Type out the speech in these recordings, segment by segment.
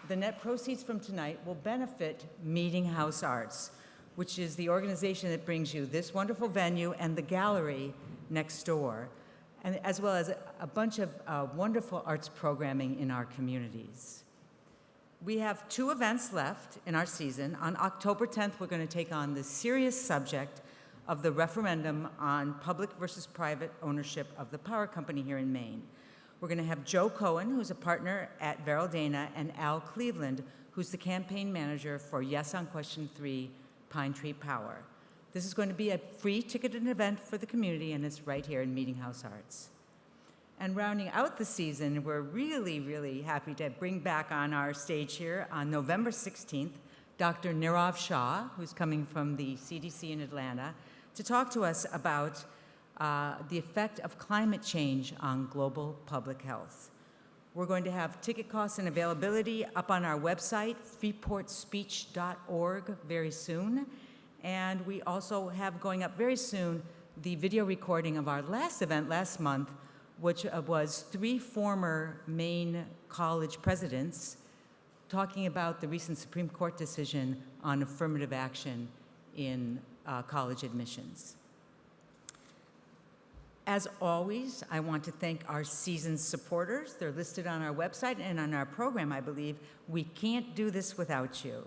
The net proceeds from tonight will benefit Meeting House Arts, which is the organization that brings you this wonderful venue and the gallery next door, and as well as a bunch of wonderful arts programming in our communities. We have 2 events left in our season. On October 10th, we're going to take on the serious subject of the referendum on public versus private ownership of the power company here in Maine. We're going to have Joe Cohen, who's a partner at Verrill Dana, and Al Cleveland, who's the campaign manager for Yes on Question 3, Pine Tree Power. This is going to be a free ticketed event for the community, and it's right here in Meeting House Arts. And rounding out the season, we're really, really happy to bring back on our stage here on November 16th, Dr. Nirav Shah, who's coming from the CDC in Atlanta, to talk to us about the effect of climate change on global public health. We're going to have ticket costs and availability up on our website, freeportspeech.org, very soon. And we also have going up very soon the video recording of our last event last month, which was 3 former Maine college presidents talking about the recent Supreme Court decision on affirmative action in college admissions. As always, I want to thank our seasoned supporters. They're listed on our website and on our program, I believe. We can't do this without you.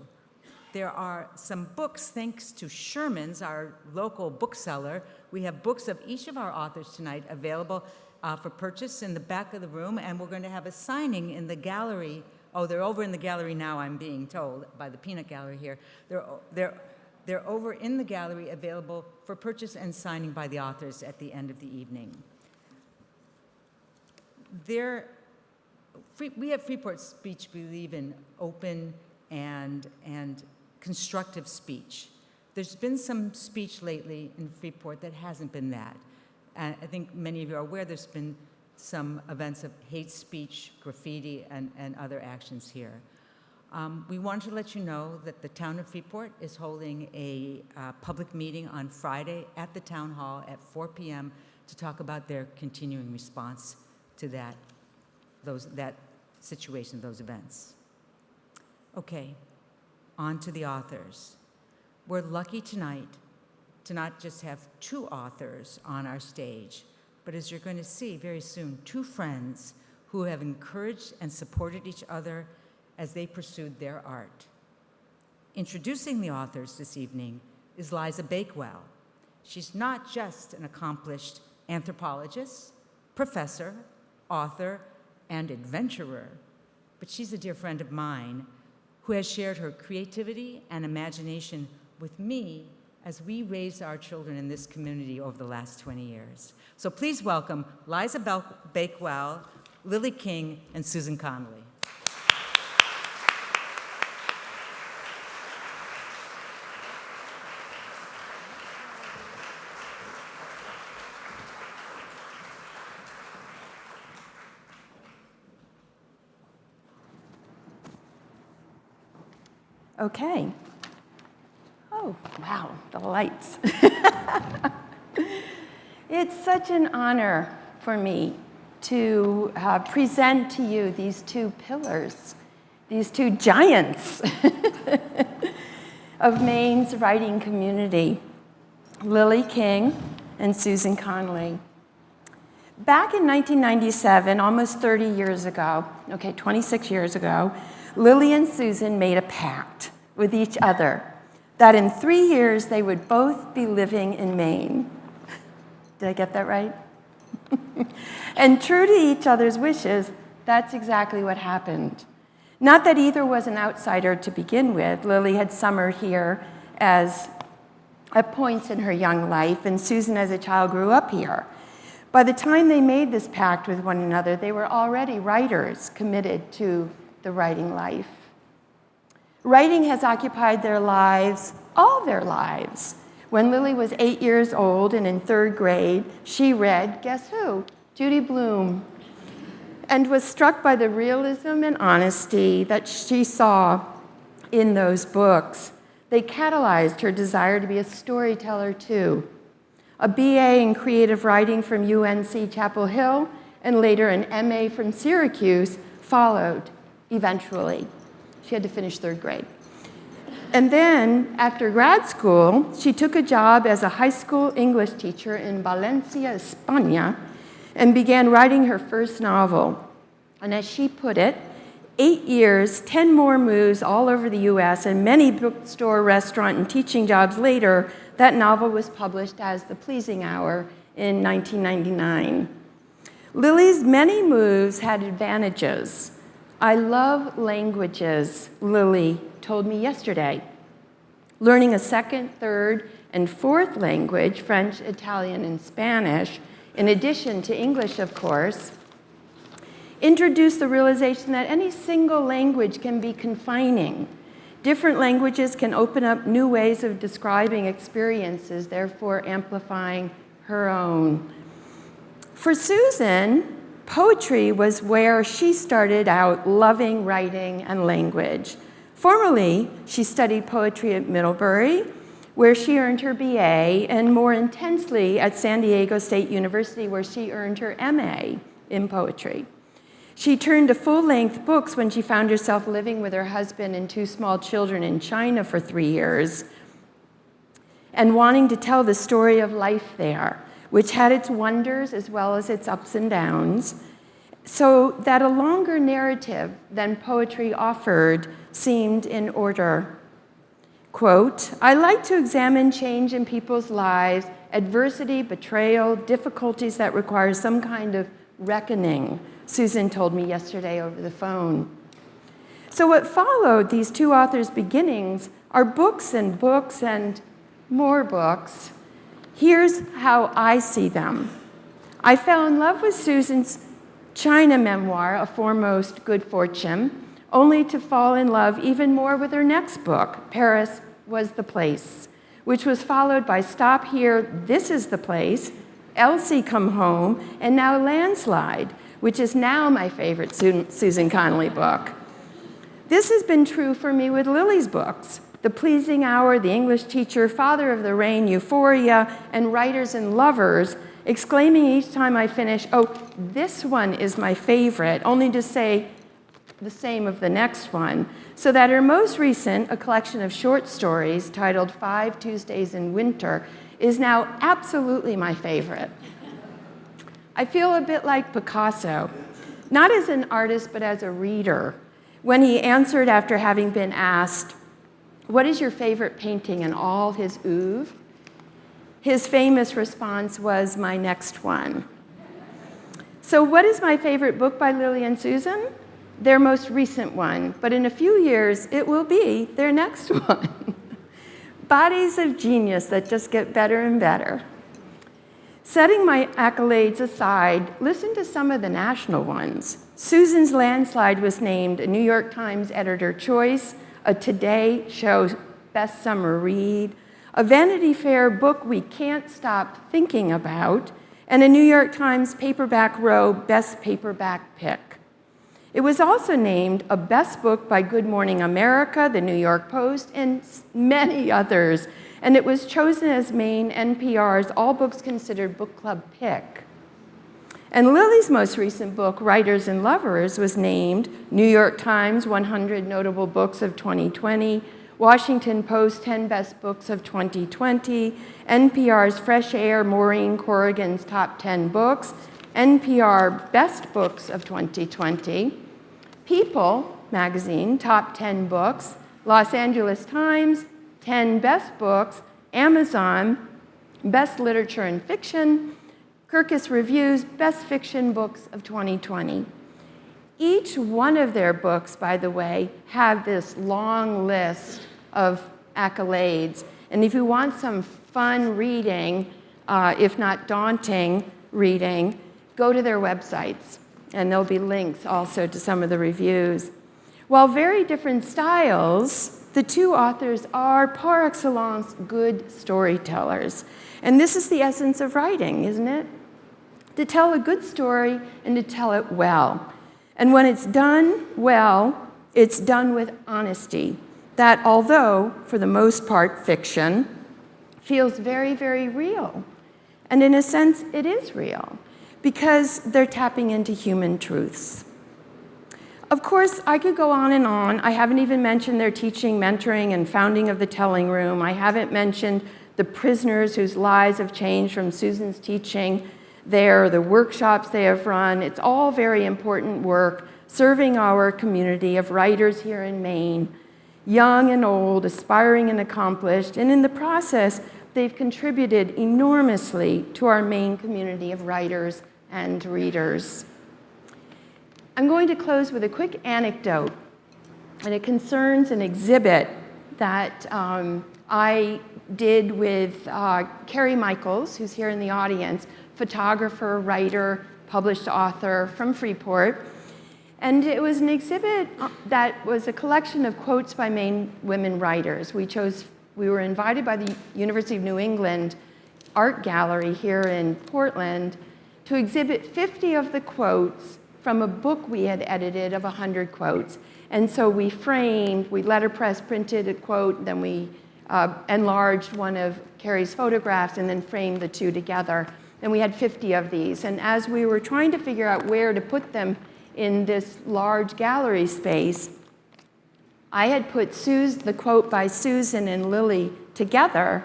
There are some books, thanks to Sherman's, our local bookseller. We have books of each of our authors tonight available for purchase in the back of the room, and we're going to have a signing in the gallery. Oh, they're over in the gallery now, I'm being told, by the Peanut Gallery here. They're over in the gallery, available for purchase and signing by the authors at the end of the evening. We at Freeport Speech believe in open and constructive speech. There's been some speech lately in Freeport that hasn't been that. And I think many of you are aware there's been some events of hate speech, graffiti, and other actions here. We wanted to let you know that the town of Freeport is holding a public meeting on Friday at the town hall at 4 p.m. to talk about their continuing response to that situation, those events. Okay, on to the authors. We're lucky tonight to not just have 2 authors on our stage, but as you're going to see very soon, 2 friends who have encouraged and supported each other as they pursued their art. Introducing the authors this evening is Liza Bakewell. She's not just an accomplished anthropologist, professor, author, and adventurer, but she's a dear friend of mine who has shared her creativity and imagination with me as we raised our children in this community over the last 20 years. So please welcome Liza Bakewell, Lily King, and Susan Conley. Okay. Oh, wow, the lights. It's such an honor for me to present to you these 2 pillars, these 2 giants of Maine's writing community, Lily King and Susan Conley. Back in 1997, almost 30 years ago, 26 years ago, Lily and Susan made a pact with each other that in 3 years they would both be living in Maine. Did I get that right? And true to each other's wishes, that's exactly what happened. Not that either was an outsider to begin with. Lily had summered here at points in her young life, and Susan as a child grew up here. By the time they made this pact with one another, they were already writers committed to the writing life. Writing has occupied their lives, all their lives. When Lily was 8 years old and in 3rd grade, she read, guess who? Judy Blume, and was struck by the realism and honesty that she saw in those books. They catalyzed her desire to be a storyteller too. A BA in creative writing from UNC Chapel Hill and later an MA from Syracuse followed eventually. She had to finish 3rd grade. And then, after grad school, she took a job as a high school English teacher in Valencia, España, and began writing her first novel. And as she put it, 8 years, 10 more moves all over the US, and many bookstore, restaurant, and teaching jobs later, that novel was published as The Pleasing Hour in 1999. Lily's many moves had advantages. I love languages, Lily told me yesterday. Learning a 2nd, 3rd, and 4th language, French, Italian, and Spanish, in addition to English, of course, introduced the realization that any single language can be confining. Different languages can open up new ways of describing experiences, therefore amplifying her own. For Susan, poetry was where she started out loving writing and language. Formerly, she studied poetry at Middlebury, where she earned her BA, and more intensely at San Diego State University, where she earned her MA in poetry. She turned to full-length books when she found herself living with her husband and 2 small children in China for 3 years, and wanting to tell the story of life there, which had its wonders as well as its ups and downs, so that a longer narrative than poetry offered seemed in order. Quote, I like to examine change in people's lives, adversity, betrayal, difficulties that require some kind of reckoning, Susan told me yesterday over the phone. So what followed these 2 authors' beginnings are books and books and more books. Here's how I see them. I fell in love with Susan's China memoir, A Foremost Good Fortune, only to fall in love even more with her next book, Paris Was the Place, which was followed by Stop Here, This Is the Place, Elsie Come Home, and now Landslide, which is now my favorite Susan Conley book. This has been true for me with Lily's books, The Pleasing Hour, The English Teacher, Father of the Rain, Euphoria, and Writers and Lovers, exclaiming each time I finish, oh, this one is my favorite, only to say the same of the next one, so that her most recent, a collection of short stories titled 5 Tuesdays in Winter, is now absolutely my favorite. I feel a bit like Picasso, not as an artist, but as a reader, when he answered after having been asked, what is your favorite painting in all his oeuvre? His famous response was, my next one. So what is my favorite book by Lily and Susan? Their most recent one, but in a few years, it will be their next one. Bodies of genius that just get better and better. Setting my accolades aside, listen to some of the national ones. Susan's Landslide was named a New York Times Editor Choice, a Today Show Best Summer Read, a Vanity Fair book we can't stop thinking about, and a New York Times Paperback Row Best Paperback Pick. It was also named a Best Book by Good Morning America, the New York Post, and many others, and it was chosen as Maine NPR's All Books Considered Book Club pick. And Lily's most recent book, Writers and Lovers, was named New York Times 100 Notable Books of 2020, Washington Post 10 Best Books of 2020, NPR's Fresh Air, Maureen Corrigan's Top 10 Books, NPR Best Books of 2020, People magazine, Top 10 Books, Los Angeles Times, 10 Best Books, Amazon, Best Literature and Fiction, Kirkus Review's Best Fiction Books of 2020. Each one of their books, by the way, have this long list of accolades. And if you want some fun reading, if not daunting reading, go to their websites, and there'll be links also to some of the reviews. While very different styles, the 2 authors are par excellence good storytellers. And this is the essence of writing, isn't it? To tell a good story and to tell it well. And when it's done well, it's done with honesty. That, although, for the most part, fiction, feels very, very real. And in a sense, it is real, because they're tapping into human truths. of course, I could go on and on. I haven't even mentioned their teaching, mentoring, and founding of the Telling Room. I haven't mentioned the prisoners whose lives have changed from Susan's teaching there, the workshops they have run. It's all very important work, serving our community of writers here in Maine, young and old, aspiring and accomplished, and in the process, they've contributed enormously to our Maine community of writers and readers. I'm going to close with a quick anecdote, and it concerns an exhibit that I did with Carrie Michaels, who's here in the audience, photographer, writer, published author from Freeport. And it was an exhibit that was a collection of quotes by Maine women writers. We were invited by the University of New England Art Gallery here in Portland to exhibit 50 of the quotes from a book we had edited of 100 quotes. And so we letterpress printed a quote, then we enlarged one of Carrie's photographs and then framed the two together. And we had 50 of these. And as we were trying to figure out where to put them in this large gallery space, I had put the quote by Susan and Lily together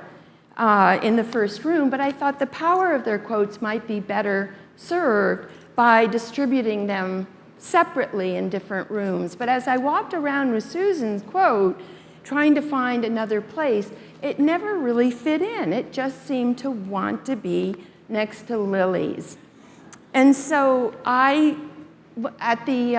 in the first room, but I thought the power of their quotes might be better served by distributing them separately in different rooms. But as I walked around with Susan's quote, trying to find another place, it never really fit in. It just seemed to want to be next to Lily's. And so at the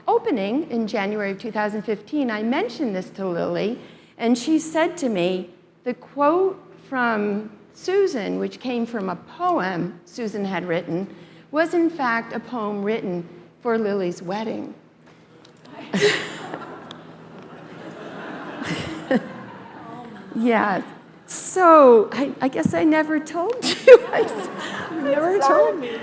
opening in January of 2015, I mentioned this to Lily, and she said to me, the quote from Susan, which came from a poem Susan had written, was in fact a poem written for Lily's wedding. Yes. So I guess I never told you. You never told me.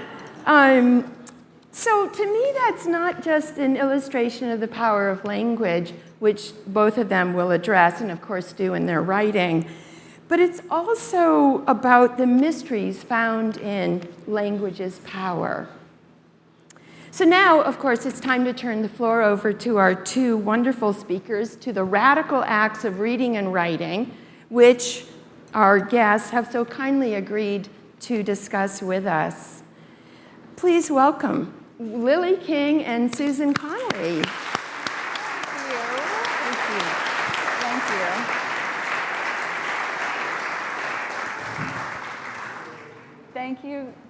So to me, that's not just an illustration of the power of language, which both of them will address and of course do in their writing, but it's also about the mysteries found in language's power. So now, of course, it's time to turn the floor over to our two wonderful speakers, to the radical acts of reading and writing, which our guests have so kindly agreed to discuss with us. Please welcome Lily King and Susan Conley.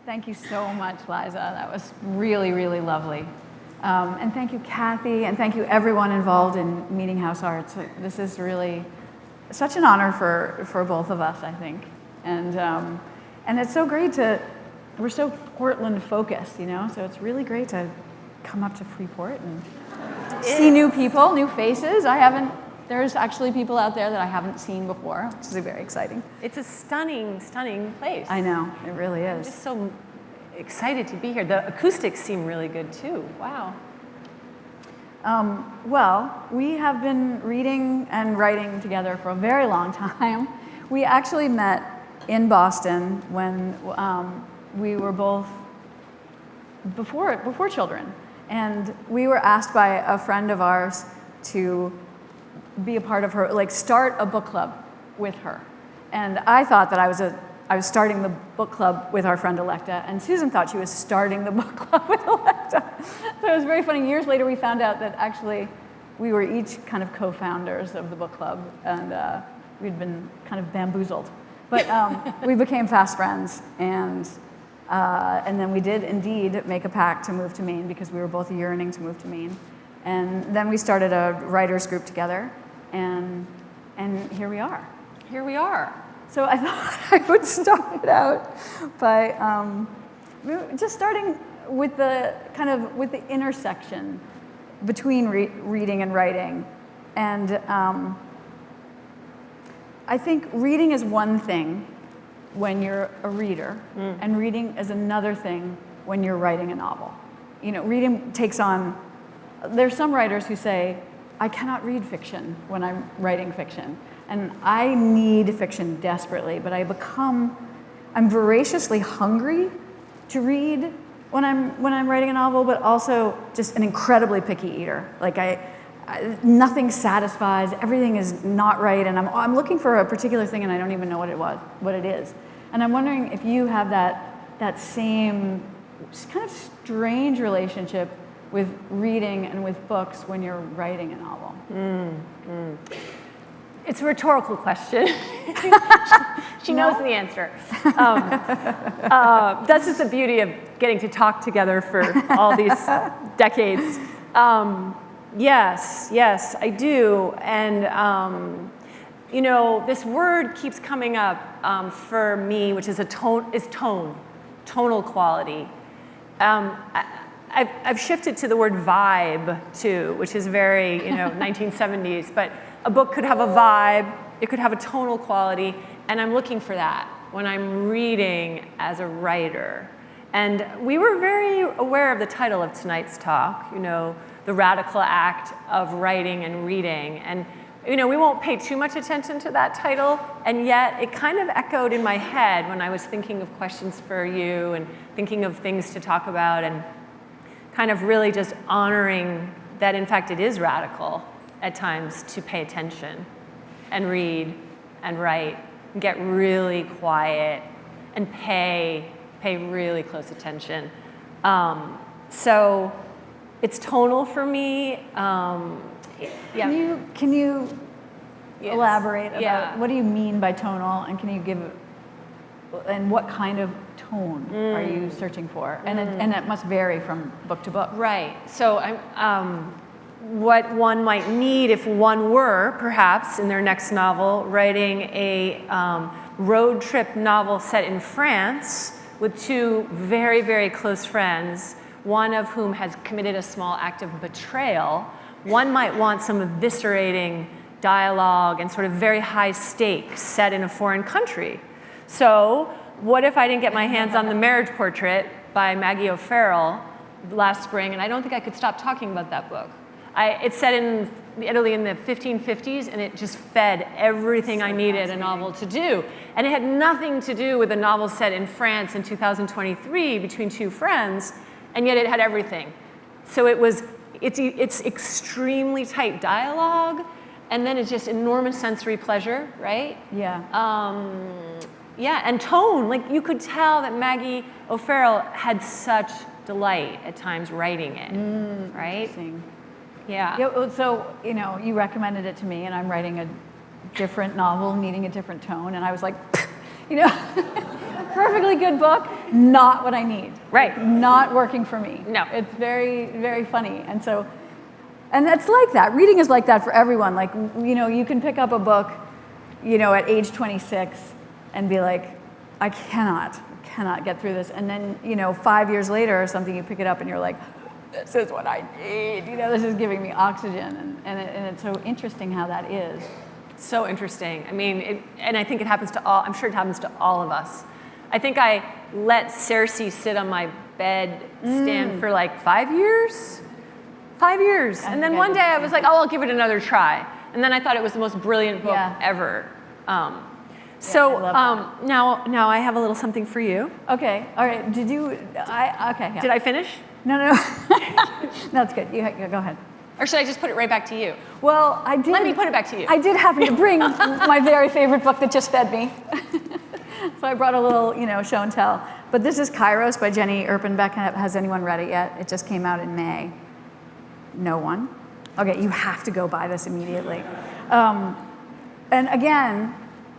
Thank you so much, Liza. That was really, really lovely. And thank you, Kathy, and thank you everyone involved in Meeting House Arts. This is really such an honor for both of us, I think. And it's so great we're so Portland focused, you know, so it's really great to come up to Freeport and see new people, new faces. There's actually people out there that I haven't seen before, which is very exciting. It's a stunning, stunning place. I know, it really I'm is. just so excited to be here. The acoustics seem really good too. Wow. Well, we have been reading and writing together for a very long time. We actually met in Boston when we were both before children. And we were asked by a friend of ours to be a part of her, start a book club with her. And I thought that I was starting the book club with our friend Electa, and Susan thought she was starting the book club with Electa. So it was very funny. Years later, we found out that actually we were each kind of co-founders of the book club, and we'd been kind of bamboozled. But we became fast friends, and then we did indeed make a pact to move to Maine because we were both yearning to move to Maine. And then we started a writers group together, and here we are. Here we are. So I thought I would start it out by just starting with the intersection between reading and writing. And I think reading is one thing when you're a reader, and reading is another thing when you're writing a novel. You know, reading takes on, there's some writers who say, I cannot read fiction when I'm writing fiction. And I need fiction desperately, but I'm voraciously hungry to read when I'm writing a novel, but also just an incredibly picky eater. Like nothing satisfies, everything is not right, and I'm looking for a particular thing and I don't even know what it is. And I'm wondering if you have that same just kind of strange relationship with reading and with books when you're writing a novel. It's a rhetorical question. She knows the answer. That's just the beauty of getting to talk together for all these decades. Yes, I do. And, you know, this word keeps coming up for me, which is tonal quality. I've shifted to the word vibe, too, which is very, 1970s. But a book could have a vibe, it could have a tonal quality, and I'm looking for that when I'm reading as a writer. And we were very aware of the title of tonight's talk, the radical act of writing and reading. And, we won't pay too much attention to that title, and yet it kind of echoed in my head when I was thinking of questions for you and thinking of things to talk about, and kind of really just honoring that, in fact, it is radical at times to pay attention and read and write and get really quiet and pay really close attention. So it's tonal for me. Can you Yes. elaborate about Yeah. what do you mean by tonal, and can you give, and what kind of tone are you searching for? And it must vary from book to book. Right. So what one might need if one were, perhaps, in their next novel, writing a road trip novel set in France with two very, very close friends, one of whom has committed a small act of betrayal, one might want some eviscerating dialogue and sort of very high stakes set in a foreign country. So what if I didn't get my hands on The Marriage Portrait by Maggie O'Farrell last spring, and I don't think I could stop talking about that book. It's set in Italy in the 1550s, and it just fed everything I needed a novel to do. And it had nothing to do with a novel set in France in 2023 between two friends, and yet it had everything. So it's extremely tight dialogue, and then it's just enormous sensory pleasure, right? Yeah. And tone. Like, you could tell that Maggie O'Farrell had such delight at times writing it, right? Interesting. Yeah. So, you recommended it to me, and I'm writing a different novel, needing a different tone, and I was like, perfectly good book, not what I need. Right. Not working for me. No. It's very, very funny. And that's like that. Reading is like that for everyone. Like, you can pick up a book, at age 26 and be like, I cannot get through this. And then, 5 years later or something, you pick it up and you're like, this is what I need. This is giving me oxygen. And it's so interesting how that is. So interesting. I mean, and I think it happens to all, I'm sure it happens to all of us. I think I let Cersei sit on my bed stand for like 5 years. 5 years. And then one day I was like, I'll give it another try. And then I thought it was the most brilliant book ever. Now I have a little something for you. Okay. All right. Did you? Okay. Yeah. Did I finish? No. No, it's good. You go ahead. Or should I just put it right back to you? Well, I did. Let me put it back to you. I did happen to bring my very favorite book that just fed me. So I brought a little, show and tell. But this is Kairos by Jenny Erpenbeck. Has anyone read it yet? It just came out in May. No one? Okay, you have to go buy this immediately. And again,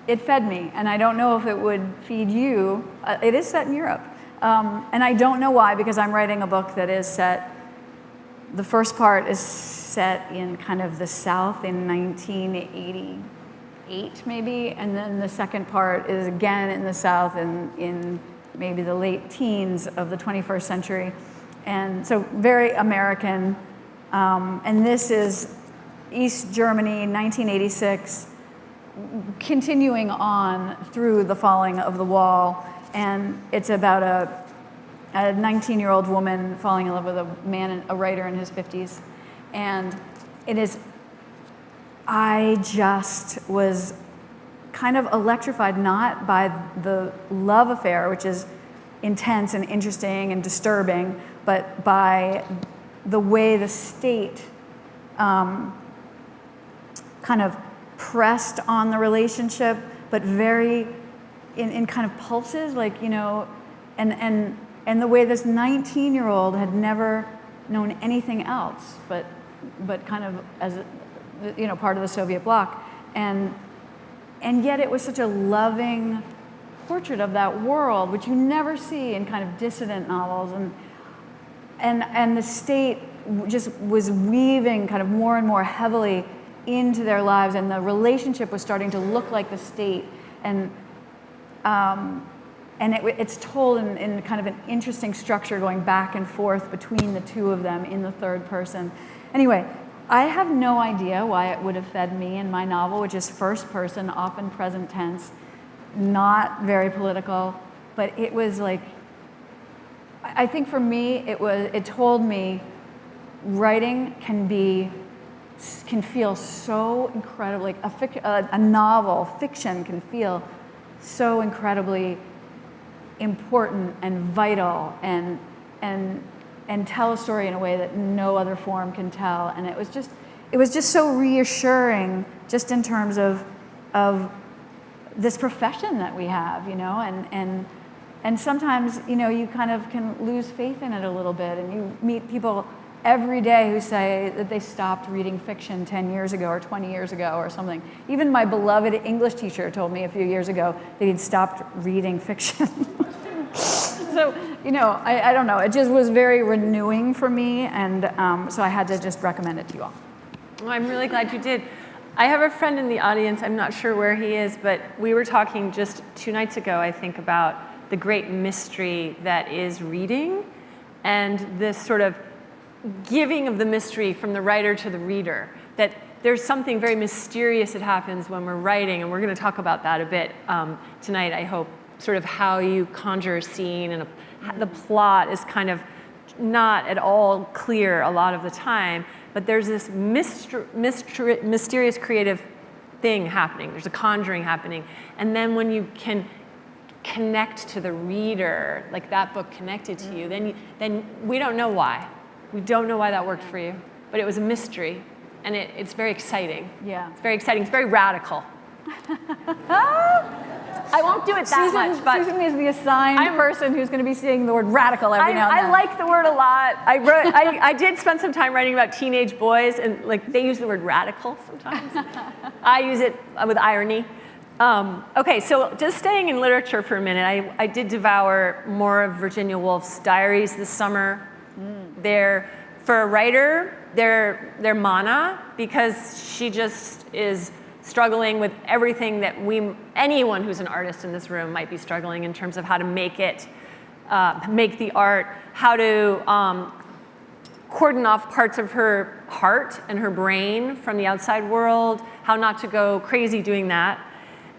it fed me, and I don't know if it would feed you. It is set in Europe. And I don't know why, because I'm writing a book that is set, the first part is set in kind of the South in 1988, maybe, and then the second part is again in the South in maybe the late teens of the 21st century. And so very American. And this is East Germany, 1986, continuing on through the falling of the wall. And it's about a 19-year-old woman falling in love with a man, a writer in his 50s. And it is, I just was kind of electrified, not by the love affair, which is intense and interesting and disturbing, but by the way the state kind of pressed on the relationship, but very in kind of pulses, like, you know, and the way this 19-year-old had never known anything else, but kind of as, you know, part of the Soviet bloc, and yet it was such a loving portrait of that world, which you never see in kind of dissident novels, and the state just was weaving kind of more and more heavily into their lives, and the relationship was starting to look like the state, and it's told in kind of an interesting structure, going back and forth between the two of them in the third person. Anyway, I have no idea why it would have fed me in my novel, which is first person, often present tense, not very political, but it was like, I think for me, it told me writing can feel so incredibly, a novel, fiction can feel so incredibly important and vital and tell a story in a way that no other form can tell. And it was just so reassuring, just in terms of this profession that we have, you know, and sometimes, you know, you kind of can lose faith in it a little bit, and you meet people every day who say that they stopped reading fiction 10 years ago or 20 years ago or something. Even my beloved English teacher told me a few years ago that he'd stopped reading fiction. So, you know, I don't know, it just was very renewing for me, and so I had to just recommend it to you all. Well, I'm really glad you did. I have a friend in the audience, I'm not sure where he is, but we were talking just 2 nights ago, I think, about the great mystery that is reading, and this sort of giving of the mystery from the writer to the reader, that there's something very mysterious that happens when we're writing, and we're going to talk about that a bit tonight, I hope, sort of how you conjure a scene, and the plot is kind of not at all clear a lot of the time, but there's this mysterious creative thing happening. There's a conjuring happening. And then when you can connect to the reader, like that book connected to you, then we don't know why. We don't know why that worked for you, but it was a mystery, and it's very exciting. Yeah. It's very exciting. It's very radical. I won't do it that much, but Susan is the assigned person who's going to be saying the word radical every now and then. I like the word a lot. I did spend some time writing about teenage boys, and like they use the word radical sometimes. I use it with irony. Okay, so just staying in literature for a minute, I did devour more of Virginia Woolf's diaries this summer. They're, for a writer, they're mana, because she just is struggling with everything that anyone who's an artist in this room might be struggling in terms of how to make it, make the art, how to cordon off parts of her heart and her brain from the outside world, how not to go crazy doing that.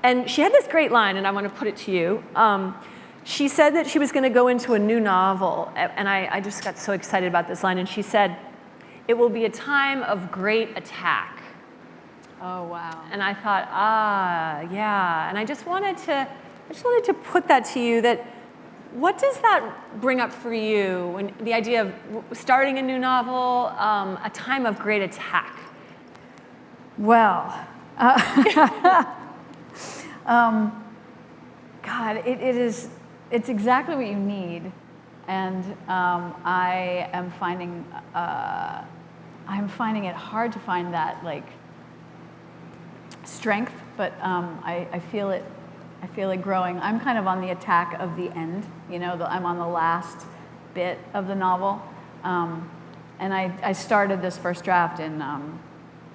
And she had this great line, and I want to put it to you. She said that she was going to go into a new novel, and I just got so excited about this line, and she said, "It will be a time of great attack." Oh, wow. And I thought, yeah. And I just wanted to put that to you, that what does that bring up for you, when the idea of starting a new novel, a time of great attack? Well, God, it's exactly what you need, and I am finding it hard to find that, like, strength, but I feel it growing. I'm kind of on the attack of the end, you know, I'm on the last bit of the novel, and I started this first draft in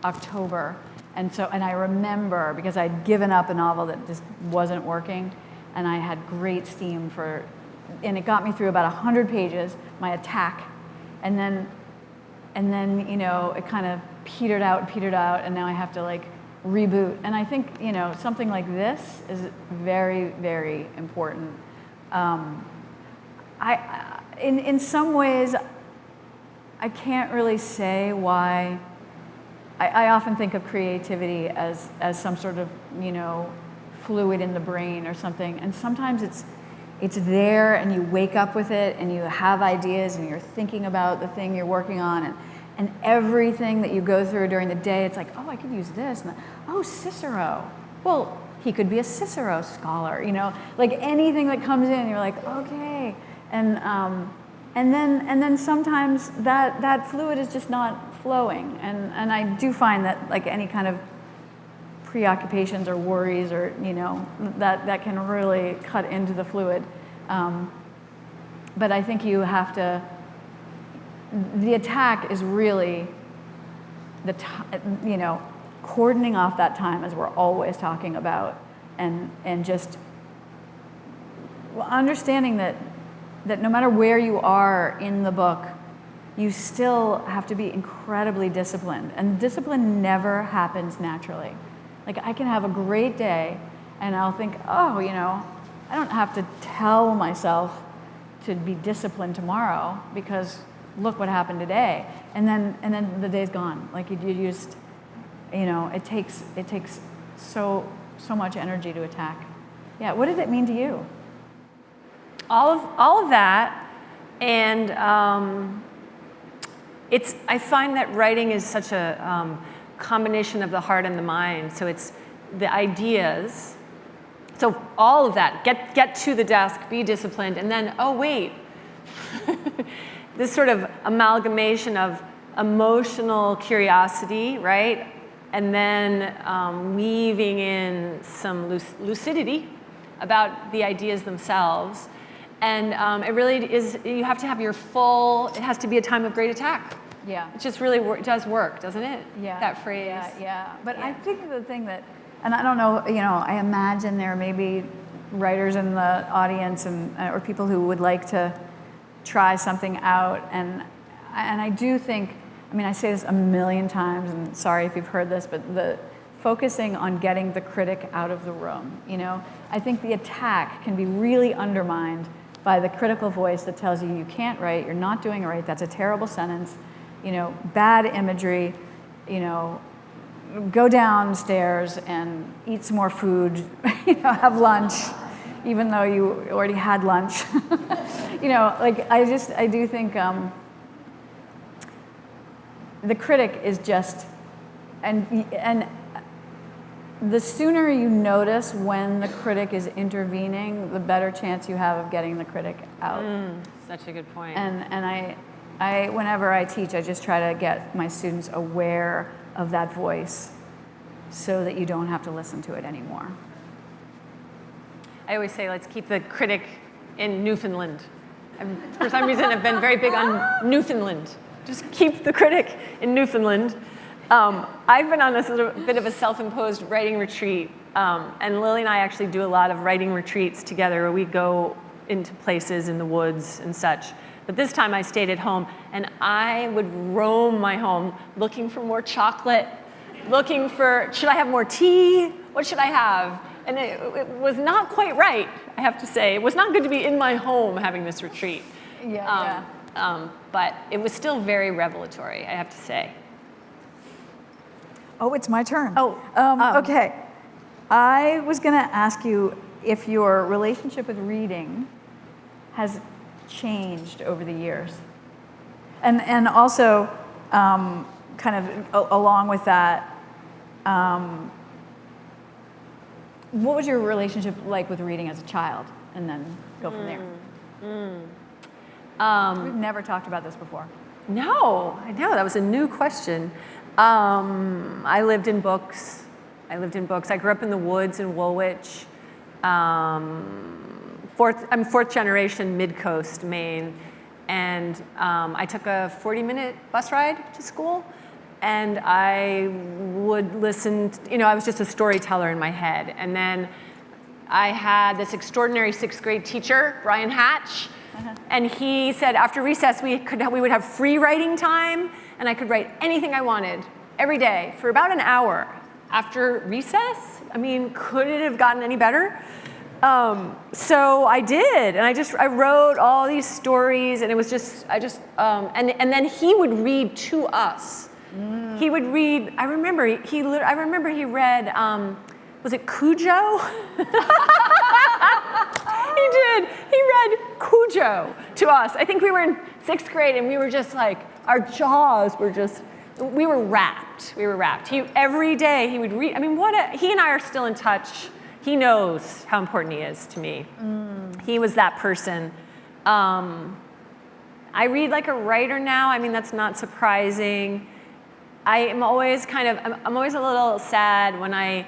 October, and I remember, because I'd given up a novel that just wasn't working, and I had great steam and it got me through about 100 pages, my attack, and then you know, it kind of petered out, and now I have to like reboot. And I think, you know, something like this is very, very important. In some ways, I can't really say why. I often think of creativity as some sort of, you know, fluid in the brain or something. And sometimes it's there and you wake up with it and you have ideas and you're thinking about the thing you're working on, and everything that you go through during the day, it's like, oh, I could use this, and oh, Cicero. Well, he could be a Cicero scholar, you know, like anything that comes in, you're like, okay, and then sometimes that fluid is just not flowing, and I do find that like any kind of preoccupations or worries or, you know, that can really cut into the fluid. But I think you have to, the attack is really you know, cordoning off that time, as we're always talking about, and just understanding that no matter where you are in the book, you still have to be incredibly disciplined. And discipline never happens naturally. Like, I can have a great day and I'll think, oh, you know, I don't have to tell myself to be disciplined tomorrow because look what happened today. And then the day's gone. Like, you just, you know, it takes so much energy to attack. Yeah, what did it mean to you? All of that, and I find that writing is such a combination of the heart and the mind. So it's the ideas. So all of that, get to the desk, be disciplined, and then, oh wait, this sort of amalgamation of emotional curiosity, right? And then weaving in some lucidity about the ideas themselves. And it really is, you have to have your full, it has to be a time of great attack. Yeah. It just really does work, doesn't it? Yeah. That phrase. Yeah. But Yeah. I think the thing that, and I don't know, you know, I imagine there may be writers in the audience and or people who would like to try something out. And I do think, I mean, I say this a million times, and sorry if you've heard this, but the focusing on getting the critic out of the room, you know? I think the attack can be really undermined by the critical voice that tells you you can't write, you're not doing it right, that's a terrible sentence, you know, bad imagery, you know, go downstairs and eat some more food, you know, have lunch, even though you already had lunch. You know, like, I do think the critic is just, and the sooner you notice when the critic is intervening, the better chance you have of getting the critic out. Such a good point. And I, whenever I teach, I just try to get my students aware of that voice so that you don't have to listen to it anymore. I always say, let's keep the critic in Newfoundland. For some reason, I've been very big on Newfoundland. Just keep the critic in Newfoundland. I've been on a bit of a self-imposed writing retreat, and Lily and I actually do a lot of writing retreats together where we go into places in the woods and such. But this time I stayed at home, and I would roam my home looking for more chocolate, looking for, should I have more tea? What should I have? And it was not quite right, I have to say. It was not good to be in my home having this retreat. But it was still very revelatory, I have to say. Oh, it's my turn. Oh, okay. I was going to ask you if your relationship with reading has changed over the years. And also, kind of along with that, what was your relationship like with reading as a child? And then go from there. We've never talked about this before. No, I know, that was a new question. I lived in books. I grew up in the woods in Woolwich. I'm fourth generation mid-coast Maine. And I took a 40-minute bus ride to school. And I would listen, I was just a storyteller in my head. And then I had this extraordinary 6th grade teacher, Brian Hatch. And he said after recess we would have free writing time, and I could write anything I wanted every day for about an hour. After recess, I mean, could it have gotten any better? So I did, and I wrote all these stories, and it was just, and then he would read to us. He would read, I remember he read, was it Cujo? He did. He read Cujo to us. I think we were in 6th grade, and we were just like, our jaws were just, we were rapt. We were rapt. Every day he would read. I mean, he and I are still in touch. He knows how important he is to me. He was that person. I read like a writer now. I mean, that's not surprising. I'm always I'm always a little sad when I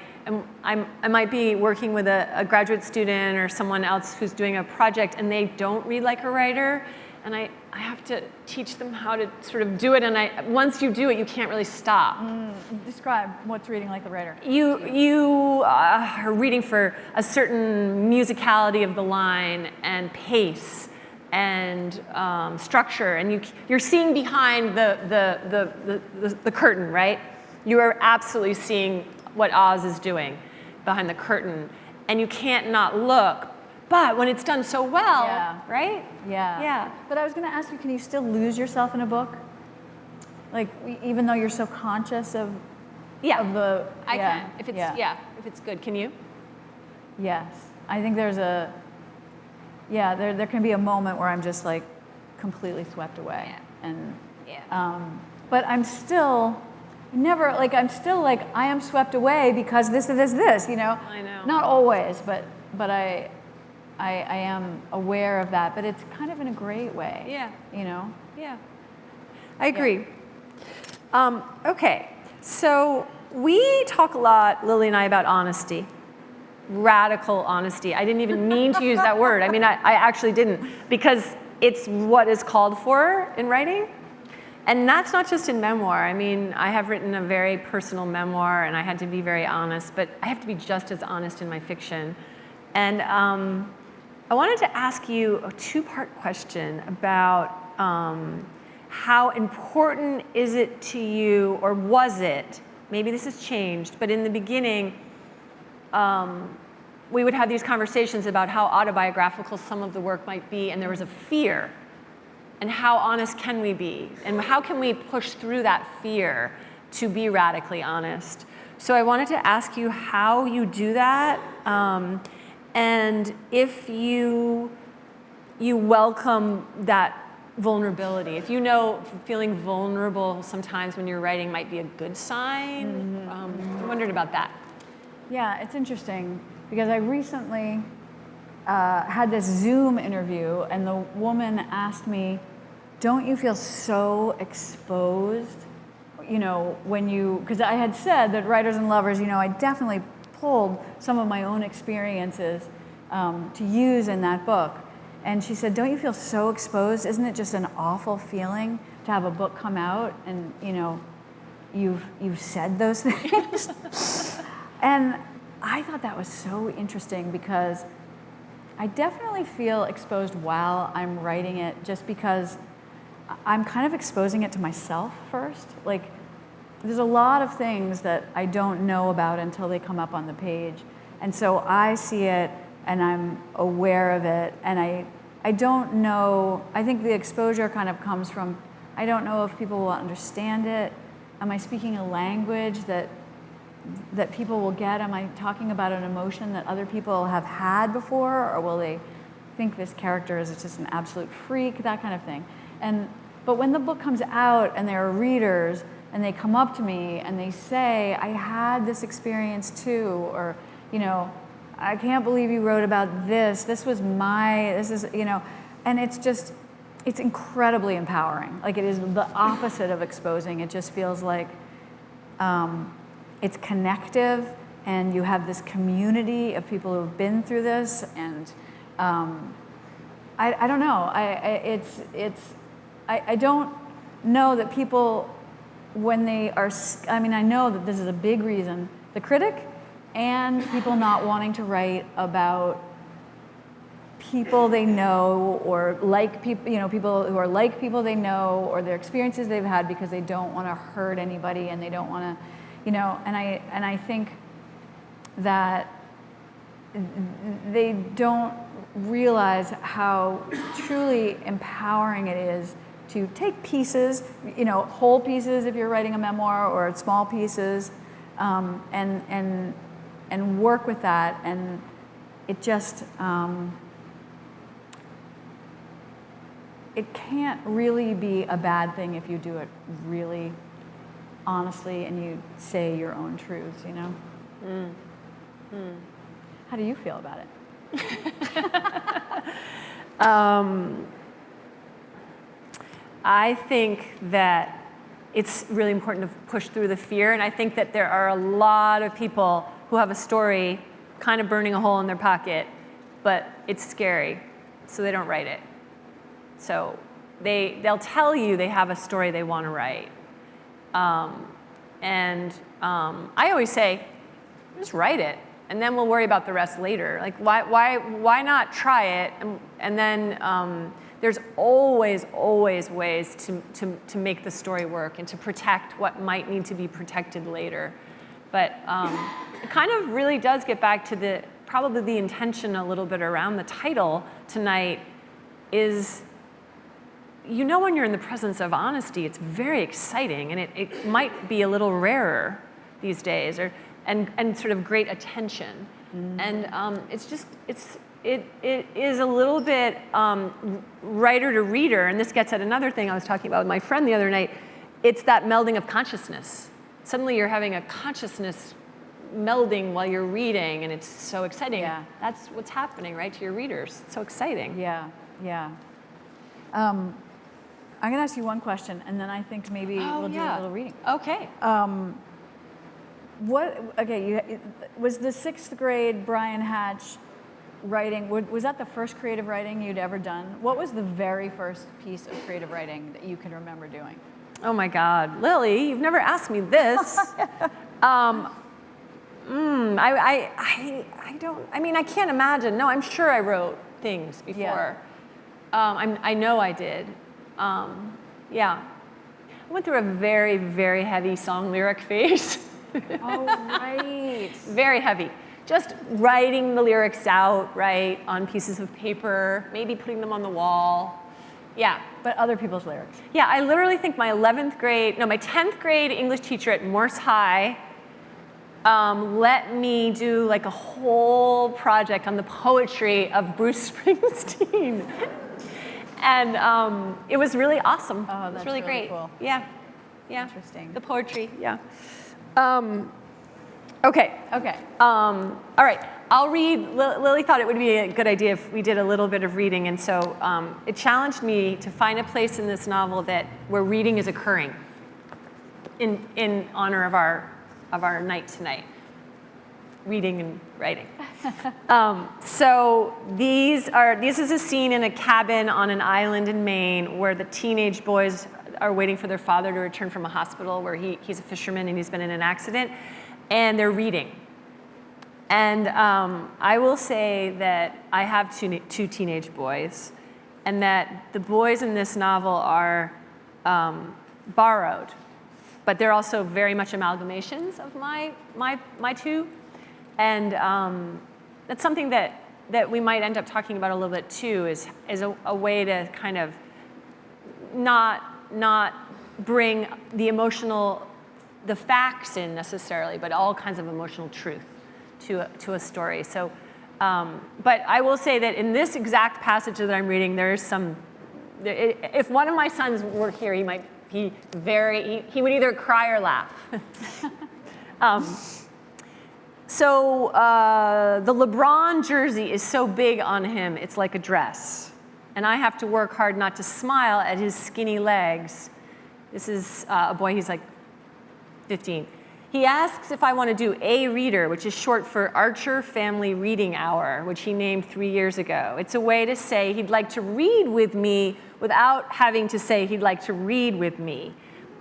might be working with a graduate student or someone else who's doing a project and they don't read like a writer, and I have to teach them how to sort of do it, and once you do it, you can't really stop. Describe what's reading like a writer. You are reading for a certain musicality of the line and pace and structure, and you're seeing behind the curtain, right? You are absolutely seeing what Oz is doing behind the curtain, and you can't not look. But when it's done so well, right? Yeah. But I was going to ask you, can you still lose yourself in a book? Like, even though you're so conscious of the... I can. If it's good. Can you? Yes. I think there's there can be a moment where I'm just like completely swept away. But I'm still I am swept away because this, you know? I know. Not always, but I am aware of that, but it's kind of in a great way. Yeah. You know? Yeah. I agree. Okay. So we talk a lot, Lily and I, about honesty. Radical honesty. I didn't even mean to use that word. I mean, I actually didn't, because it's what is called for in writing. And that's not just in memoir. I mean, I have written a very personal memoir, and I had to be very honest, but I have to be just as honest in my fiction. And I wanted to ask you a two-part question about how important is it to you, or was it, maybe this has changed, but in the beginning, we would have these conversations about how autobiographical some of the work might be, and there was a fear. And how honest can we be? And how can we push through that fear to be radically honest? So I wanted to ask you how you do that, and if you welcome that vulnerability. If you know feeling vulnerable sometimes when you're writing might be a good sign. I wondered about that. Yeah, it's interesting because I recently had this Zoom interview, and the woman asked me, don't you feel so exposed, you know, because I had said that Writers and Lovers, you know, I definitely pulled some of my own experiences to use in that book. And she said, don't you feel so exposed? Isn't it just an awful feeling to have a book come out and, you know, you've said those things? And I thought that was so interesting because I definitely feel exposed while I'm writing it, just because I'm kind of exposing it to myself first. Like, there's a lot of things that I don't know about until they come up on the page. And so I see it and I'm aware of it, and I don't know, I think the exposure kind of comes from, I don't know if people will understand it. Am I speaking a language that people will get? Am I talking about an emotion that other people have had before, or will they think this character is just an absolute freak, that kind of thing. But when the book comes out and there are readers and they come up to me and they say, I had this experience too, or, you know, I can't believe you wrote about this. This is, you know, and it's incredibly empowering. Like, it is the opposite of exposing. It just feels like it's connective, and you have this community of people who've been through this, and I don't know. I don't know that people, when they are, I mean, I know that this is a big reason, the critic and people not wanting to write about people they know, or like people, you know, people who are like people they know, or their experiences they've had, because they don't want to hurt anybody, and they don't want to, you know, and I think that they don't realize how truly empowering it is to take pieces, you know, whole pieces if you're writing a memoir, or small pieces, and work with that. And it just, it can't really be a bad thing if you do it really honestly and you say your own truths, you know? How do you feel about it? I think that it's really important to push through the fear, and I think that there are a lot of people who have a story kind of burning a hole in their pocket, but it's scary, so they don't write it. So they'll tell you they have a story they want to write. I always say, just write it, and then we'll worry about the rest later. Like, why not try it? And then there's always ways to make the story work and to protect what might need to be protected later. But it kind of really does get back to probably the intention a little bit around the title tonight is, you know, when you're in the presence of honesty, it's very exciting, and it might be a little rarer these days, and sort of great attention. And it is a little bit writer to reader, and this gets at another thing I was talking about with my friend the other night. It's that melding of consciousness. Suddenly you're having a consciousness melding while you're reading, and it's so exciting. Yeah. That's what's happening, right, to your readers. It's so exciting. Yeah, yeah. I'm going to ask you one question, and then I think maybe we'll do a little reading. Okay. Was the 6th grade Brian Hatch writing, was that the first creative writing you'd ever done? What was the very first piece of creative writing that you can remember doing? Oh my God, Lily, you've never asked me this. I can't imagine. No, I'm sure I wrote things before. Yeah. I know I did. Yeah. I went through a very, very heavy song lyric phase. Oh, right. Very heavy. Just writing the lyrics out, right, on pieces of paper, maybe putting them on the wall. Yeah. But other people's lyrics. Yeah, I literally think my 10th grade English teacher at Morse High let me do like a whole project on the poetry of Bruce Springsteen. And it was really awesome. Oh, it was that's really great. cool. Yeah. Yeah. Interesting. The poetry, yeah. Okay. All right. I'll read. Lily thought it would be a good idea if we did a little bit of reading, and so it challenged me to find a place in this novel where reading is occurring in honor of our night tonight. Reading and writing. So this is a scene in a cabin on an island in Maine where the teenage boys are waiting for their father to return from a hospital where he's a fisherman and he's been in an accident, and they're reading. And I will say that I have two teenage boys, and that the boys in this novel are borrowed, but they're also very much amalgamations of my two. And that's something that we might end up talking about a little bit too, is a way to kind of not bring the facts in necessarily, but all kinds of emotional truth to a story. So, but I will say that in this exact passage that I'm reading, there is if one of my sons were here, he would either cry or laugh. So the LeBron jersey is so big on him, it's like a dress. And I have to work hard not to smile at his skinny legs. This is a boy, he's like 15. He asks if I want to do a reader, which is short for Archer Family Reading Hour, which he named 3 years ago. It's a way to say he'd like to read with me without having to say he'd like to read with me.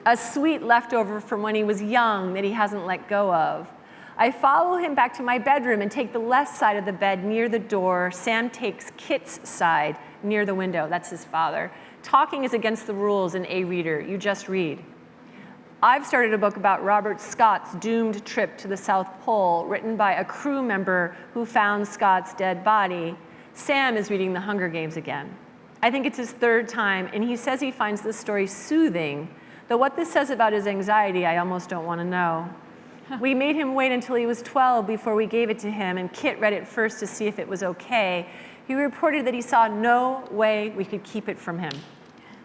A sweet leftover from when he was young that he hasn't let go of. I follow him back to my bedroom and take the left side of the bed near the door. Sam takes Kit's side near the window. That's his father. Talking is against the rules in A Reader. You just read. I've started a book about Robert Scott's doomed trip to the South Pole, written by a crew member who found Scott's dead body. Sam is reading The Hunger Games again. I think it's his 3rd time, and he says he finds this story soothing, though what this says about his anxiety, I almost don't want to know. We made him wait until he was 12 before we gave it to him, and Kit read it first to see if it was okay. He reported that he saw no way we could keep it from him.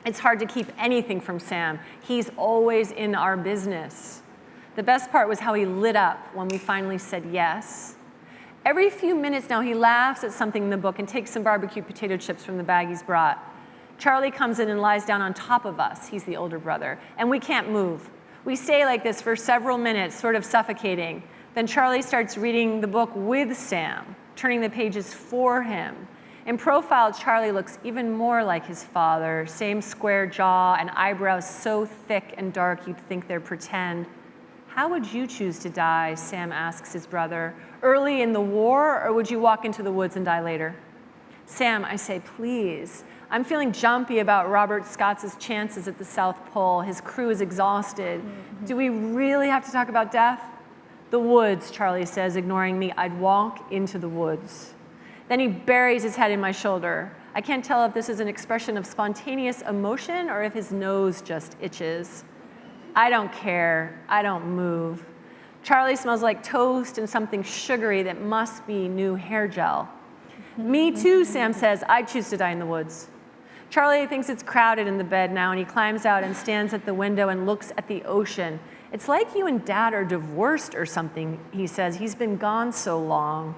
It's hard to keep anything from Sam. He's always in our business. The best part was how he lit up when we finally said yes. Every few minutes now, he laughs at something in the book and takes some barbecue potato chips from the bag he's brought. Charlie comes in and lies down on top of us. He's the older brother. And we can't move. We stay like this for several minutes, sort of suffocating. Then Charlie starts reading the book with Sam, turning the pages for him. In profile, Charlie looks even more like his father, same square jaw and eyebrows so thick and dark you'd think they're pretend. How would you choose to die, Sam asks his brother. Early in the war, or would you walk into the woods and die later? Sam, I say, please. I'm feeling jumpy about Robert Scott's chances at the South Pole. His crew is exhausted. Do we really have to talk about death? The woods, Charlie says, ignoring me. I'd walk into the woods. Then he buries his head in my shoulder. I can't tell if this is an expression of spontaneous emotion or if his nose just itches. I don't care. I don't move. Charlie smells like toast and something sugary that must be new hair gel. Me too, Sam says. I'd choose to die in the woods. Charlie thinks it's crowded in the bed now, and he climbs out and stands at the window and looks at the ocean. It's like you and Dad are divorced or something, he says. He's been gone so long.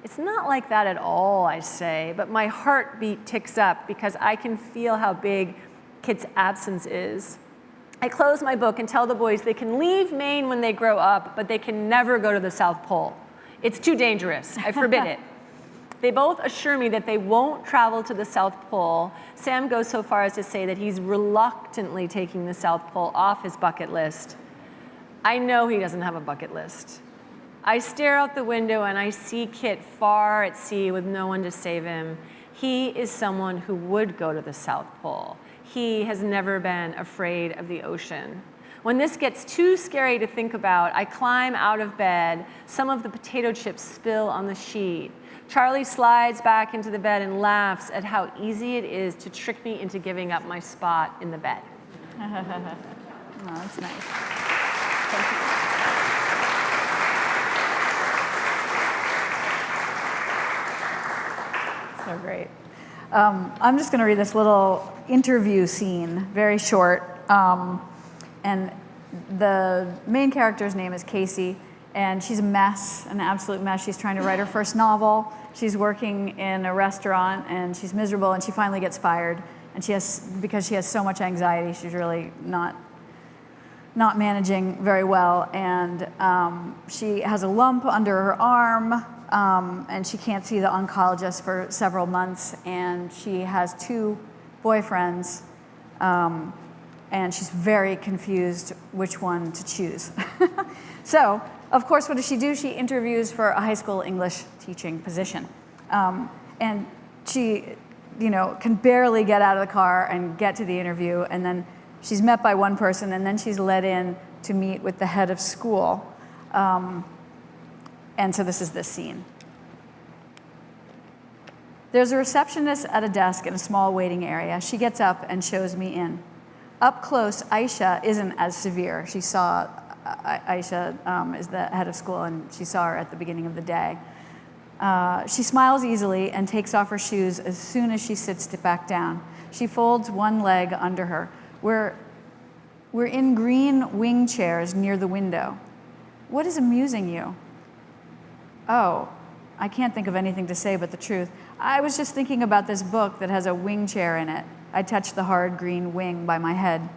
It's not like that at all, I say, but my heartbeat ticks up because I can feel how big Kit's absence is. I close my book and tell the boys they can leave Maine when they grow up, but they can never go to the South Pole. It's too dangerous. I forbid it. They both assure me that they won't travel to the South Pole. Sam goes so far as to say that he's reluctantly taking the South Pole off his bucket list. I know he doesn't have a bucket list. I stare out the window and I see Kit far at sea with no one to save him. He is someone who would go to the South Pole. He has never been afraid of the ocean. When this gets too scary to think about, I climb out of bed. Some of the potato chips spill on the sheet. Charlie slides back into the bed and laughs at how easy it is to trick me into giving up my spot in the bed. Oh, that's nice. Thank you. So great. I'm just going to read this little interview scene, very short. And the main character's name is Casey, and she's a mess, an absolute mess. She's trying to write her first novel. She's working in a restaurant, and she's miserable, and she finally gets fired. And because she has so much anxiety, she's really not managing very well. And she has a lump under her arm, and she can't see the oncologist for several months, and she has 2 boyfriends, and she's very confused which one to choose. So, of course, what does she do? She interviews for a high school English teaching position. And she, can barely get out of the car and get to the interview, and then she's met by one person, and then she's let in to meet with the head of school. And so this is this scene. There's a receptionist at a desk in a small waiting area. She gets up and shows me in. Up close, Aisha isn't as severe. She saw, Aisha is the head of school, and she saw her at the beginning of the day. She smiles easily and takes off her shoes as soon as she sits back down. She folds one leg under her. We're in green wing chairs near the window. What is amusing you? Oh, I can't think of anything to say but the truth. I was just thinking about this book that has a wing chair in it. I touched the hard green wing by my head.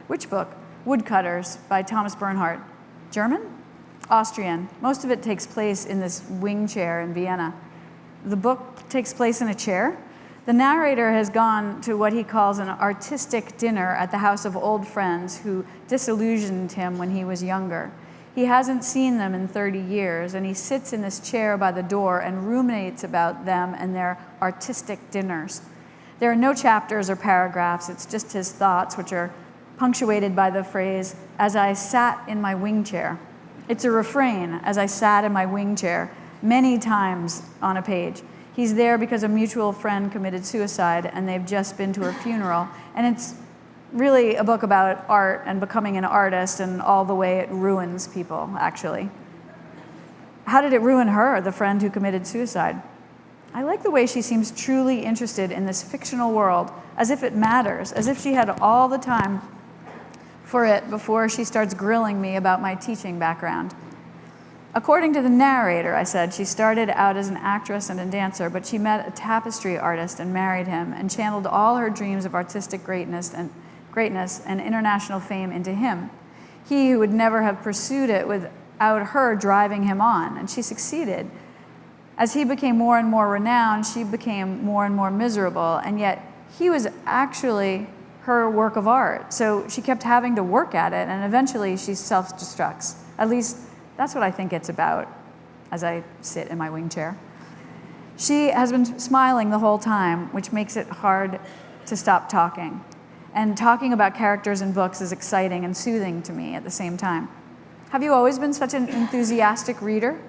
Which book? Woodcutters by Thomas Bernhardt. German? Austrian. Most of it takes place in this wing chair in Vienna. The book takes place in a chair? The narrator has gone to what he calls an artistic dinner at the house of old friends who disillusioned him when he was younger. He hasn't seen them in 30 years, and he sits in this chair by the door and ruminates about them and their artistic dinners. There are no chapters or paragraphs. It's just his thoughts, which are punctuated by the phrase, "as I sat in my wing chair." It's a refrain, "as I sat in my wing chair," many times on a page. He's there because a mutual friend committed suicide, and they've just been to her funeral. And it's really a book about art and becoming an artist and all the way it ruins people, actually. How did it ruin her, the friend who committed suicide? I like the way she seems truly interested in this fictional world, as if it matters, as if she had all the time for it before she starts grilling me about my teaching background. According to the narrator, I said, she started out as an actress and a dancer, but she met a tapestry artist and married him and channeled all her dreams of artistic greatness and international fame into him. He who would never have pursued it without her driving him on, and she succeeded. As he became more and more renowned, she became more and more miserable, and yet he was actually her work of art. So she kept having to work at it, and eventually she self-destructs. At least that's what I think it's about as I sit in my wing chair. She has been smiling the whole time, which makes it hard to stop talking. And talking about characters in books is exciting and soothing to me at the same time. Have you always been such an enthusiastic reader?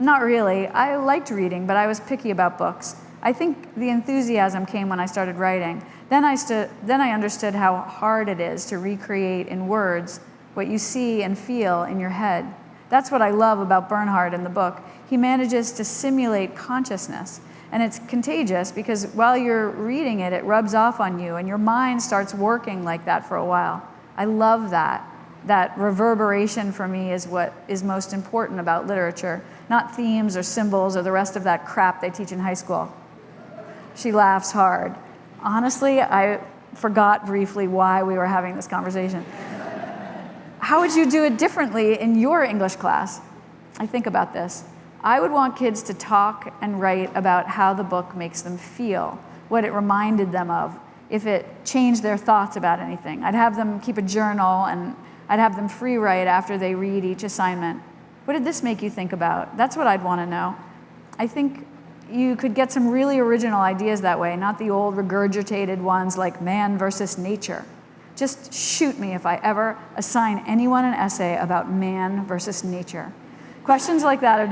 Not really. I liked reading, but I was picky about books. I think the enthusiasm came when I started writing. Then I understood how hard it is to recreate in words what you see and feel in your head. That's what I love about Bernhard in the book. He manages to simulate consciousness. And it's contagious because while you're reading it, it rubs off on you and your mind starts working like that for a while. I love that. That reverberation for me is what is most important about literature, not themes or symbols or the rest of that crap they teach in high school. She laughs hard. Honestly, I forgot briefly why we were having this conversation. How would you do it differently in your English class? I think about this. I would want kids to talk and write about how the book makes them feel, what it reminded them of, if it changed their thoughts about anything. I'd have them keep a journal and I'd have them free write after they read each assignment. What did this make you think about? That's what I'd want to know. I think you could get some really original ideas that way, not the old regurgitated ones like man versus nature. Just shoot me if I ever assign anyone an essay about man versus nature. Questions like that are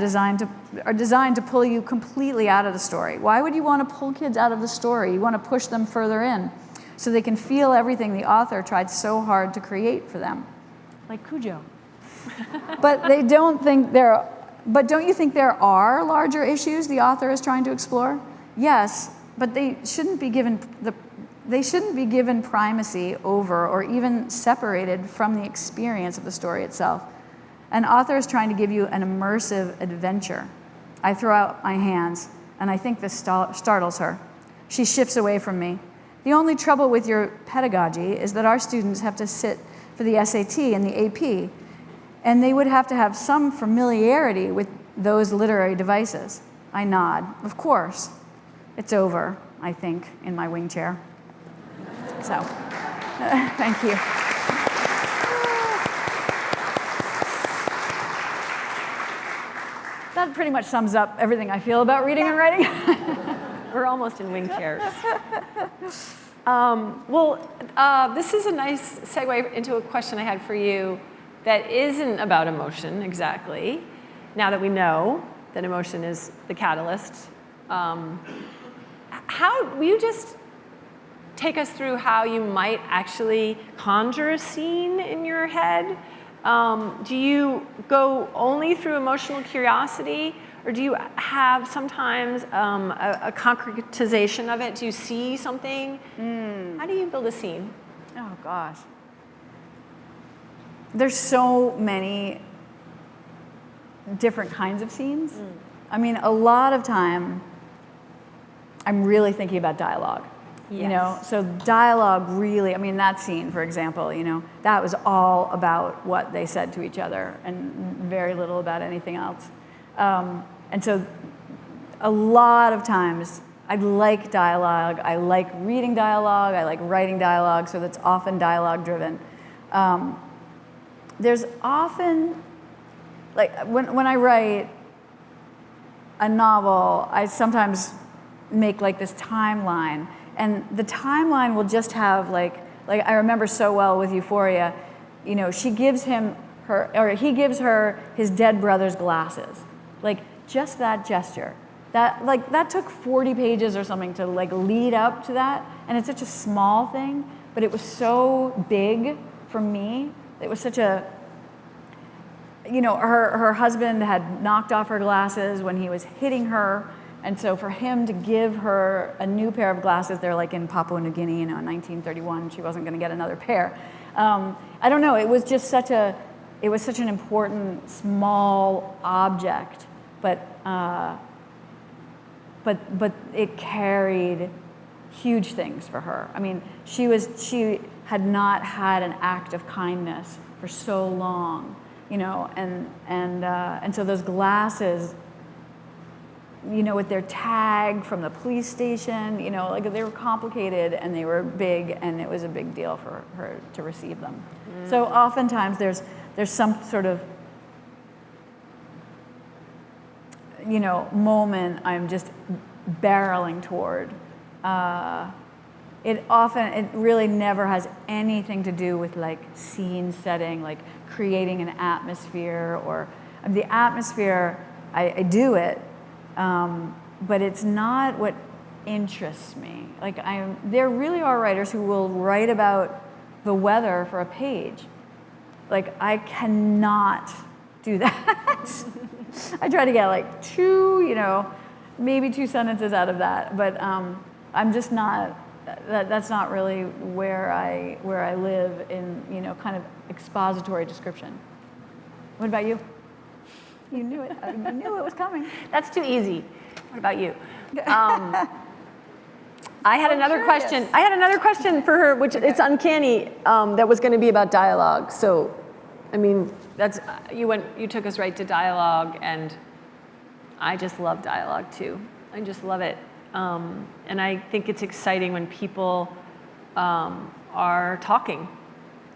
designed to pull you completely out of the story. Why would you want to pull kids out of the story? You want to push them further in so they can feel everything the author tried so hard to create for them. Like Cujo. But don't you think there are larger issues the author is trying to explore? Yes, but they shouldn't be given primacy over or even separated from the experience of the story itself. An author is trying to give you an immersive adventure. I throw out my hands, and I think this startles her. She shifts away from me. The only trouble with your pedagogy is that our students have to sit for the SAT and the AP, and they would have to have some familiarity with those literary devices. I nod. Of course. It's over, I think, in my wing chair. So, thank you. That pretty much sums up everything I feel about reading and writing. We're almost in wing chairs. This is a nice segue into a question I had for you that isn't about emotion exactly, now that we know that emotion is the catalyst. Will you just take us through how you might actually conjure a scene in your head? Do you go only through emotional curiosity, or do you have sometimes a concretization of it? Do you see something? How do you build a scene? Oh, gosh. There's so many different kinds of scenes. I mean, a lot of time, I'm really thinking about dialogue. Yes. You know, so dialogue really, I mean, that scene, for example, you know, that was all about what they said to each other and very little about anything else. And so a lot of times I like dialogue, I like reading dialogue, I like writing dialogue, so that's often dialogue driven. There's often, like when I write a novel, I sometimes make like this timeline. And the timeline will just have like I remember so well with Euphoria, you know, he gives her his dead brother's glasses. Like just that gesture. That took 40 pages or something to like lead up to that. And it's such a small thing, but it was so big for me. It was such a, you know, her husband had knocked off her glasses when he was hitting her, And so for him to give her a new pair of glasses, they're like in Papua New Guinea, in 1931, she wasn't going to get another pair. I don't know, it was just such an important small object, but it carried huge things for her. I mean, she had not had an act of kindness for so long, and so those glasses, with their tag from the police station, like they were complicated and they were big, and it was a big deal for her to receive them. So oftentimes there's some sort of, moment I'm just barreling toward. It really never has anything to do with like scene setting, like creating an atmosphere, or the atmosphere, I do it, but it's not what interests me. Like there really are writers who will write about the weather for a page. Like I cannot do that. I try to get like maybe 2 sentences out of that, but I'm just not. That's not really where I live in kind of expository description. What about you? You knew it. You knew it was coming. That's too easy. What about you? I had another question. I had another question for her, which it's uncanny, that was going to be about dialogue. So, I mean, you took us right to dialogue, and I just love dialogue too. I just love it. And I think it's exciting when people are talking.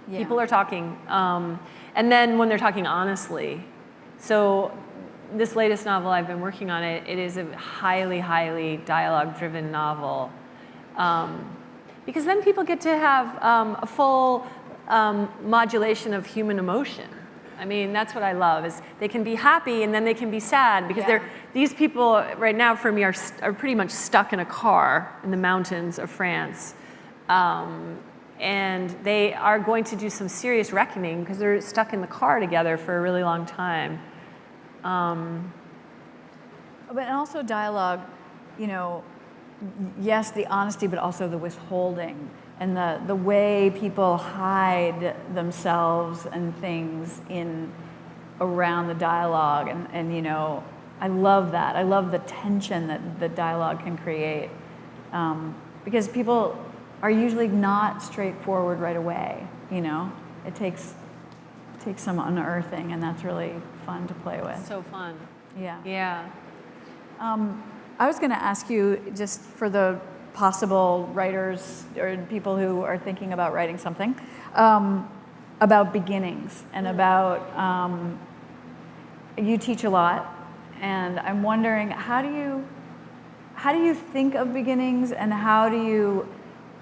Yeah. People are talking. And then when they're talking honestly. So this latest novel I've been working on, it is a highly, highly dialogue-driven novel. Because then people get to have a full modulation of human emotion. I mean, that's what I love, is they can be happy and then they can be sad, because these people right now for me are pretty much stuck in a car in the mountains of France. And they are going to do some serious reckoning because they're stuck in the car together for a really long time. But also dialogue, yes, the honesty, but also the withholding. And the way people hide themselves and things around the dialogue, and I love that. I love the tension that the dialogue can create, because people are usually not straightforward right away. It takes some unearthing, and that's really fun to play with. So fun. Yeah. Yeah. I was going to ask you, just for the possible writers or people who are thinking about writing something, about beginnings and about, you teach a lot, and I'm wondering, how do you think of beginnings, and how do you,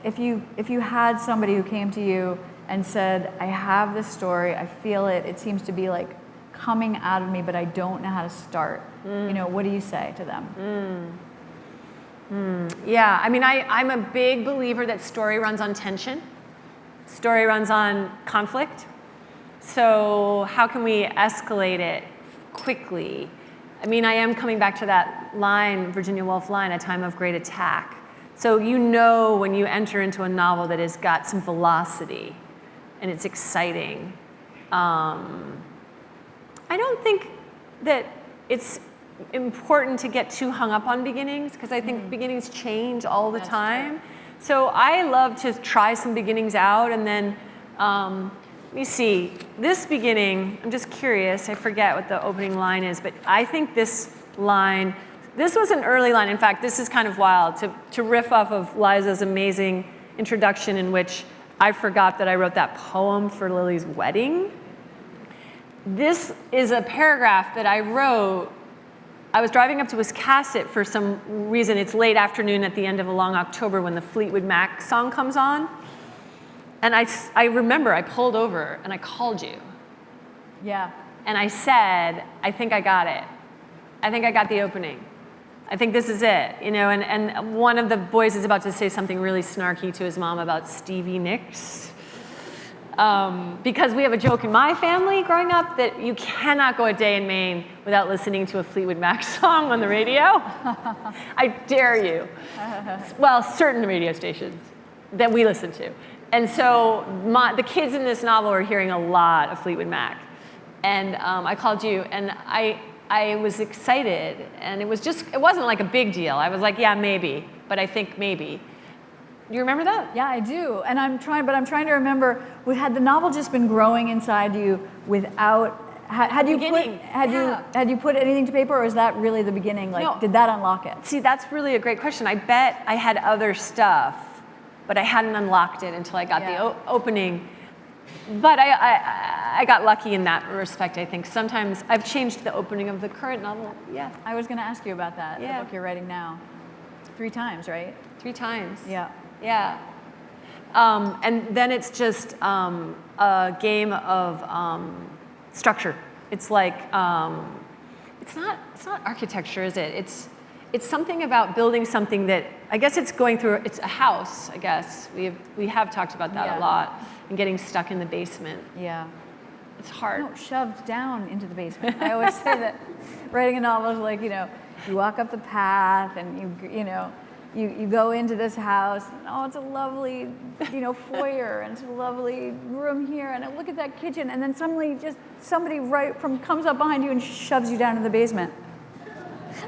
if you had somebody who came to you and said, I have this story, I feel it, it seems to be like coming out of me, but I don't know how to start. What do you say to them? Yeah, I mean, I'm a big believer that story runs on tension. Story runs on conflict. So how can we escalate it quickly? I mean, I am coming back to that line, Virginia Woolf line, a time of great attack. So when you enter into a novel that has got some velocity and it's exciting. I don't think that it's important to get too hung up on beginnings, because I think beginnings change all the time. True. So I love to try some beginnings out, and then let me see. This beginning, I'm just curious, I forget what the opening line is, but I think this was an early line. In fact, this is kind of wild, to riff off of Liza's amazing introduction, in which I forgot that I wrote that poem for Lily's wedding. This is a paragraph that I wrote. I was driving up to Wiscasset for some reason. It's late afternoon at the end of a long October when the Fleetwood Mac song comes on. And I remember I pulled over and I called you. Yeah. And I said, I think I got it. I think I got the opening. I think this is it, and one of the boys is about to say something really snarky to his mom about Stevie Nicks. Because we have a joke in my family growing up that you cannot go a day in Maine without listening to a Fleetwood Mac song on the radio. I dare you. Well, certain radio stations that we listen to. And so the kids in this novel are hearing a lot of Fleetwood Mac. And I called you, and I was excited, and it wasn't like a big deal. I was like, yeah, maybe, but I think maybe. Do you remember that? Yeah, I do. And I'm trying to remember, had the novel just been growing inside you without, had you put anything to paper, or is that really the beginning? Like, No. Did that unlock it? See, that's really a great question. I bet I had other stuff, but I hadn't unlocked it until I got the opening. But I got lucky in that respect, I think. Sometimes I've changed the opening of the current novel. Yeah. I was going to ask you about that, Yeah. the book you're writing now. 3 times, right? 3 times. Yeah. Yeah. And then it's just a game of structure. It's like, it's not architecture, is it? It's something about building something that, I guess it's a house, I guess. We have talked about that a lot, and getting stuck in the basement. Yeah. It's hard. No, shoved down into the basement. I always say that writing a novel is like, you walk up the path and you go into this house, and it's a lovely, foyer, and it's a lovely room here, and look at that kitchen, and then suddenly just somebody comes up behind you and shoves you down to the basement.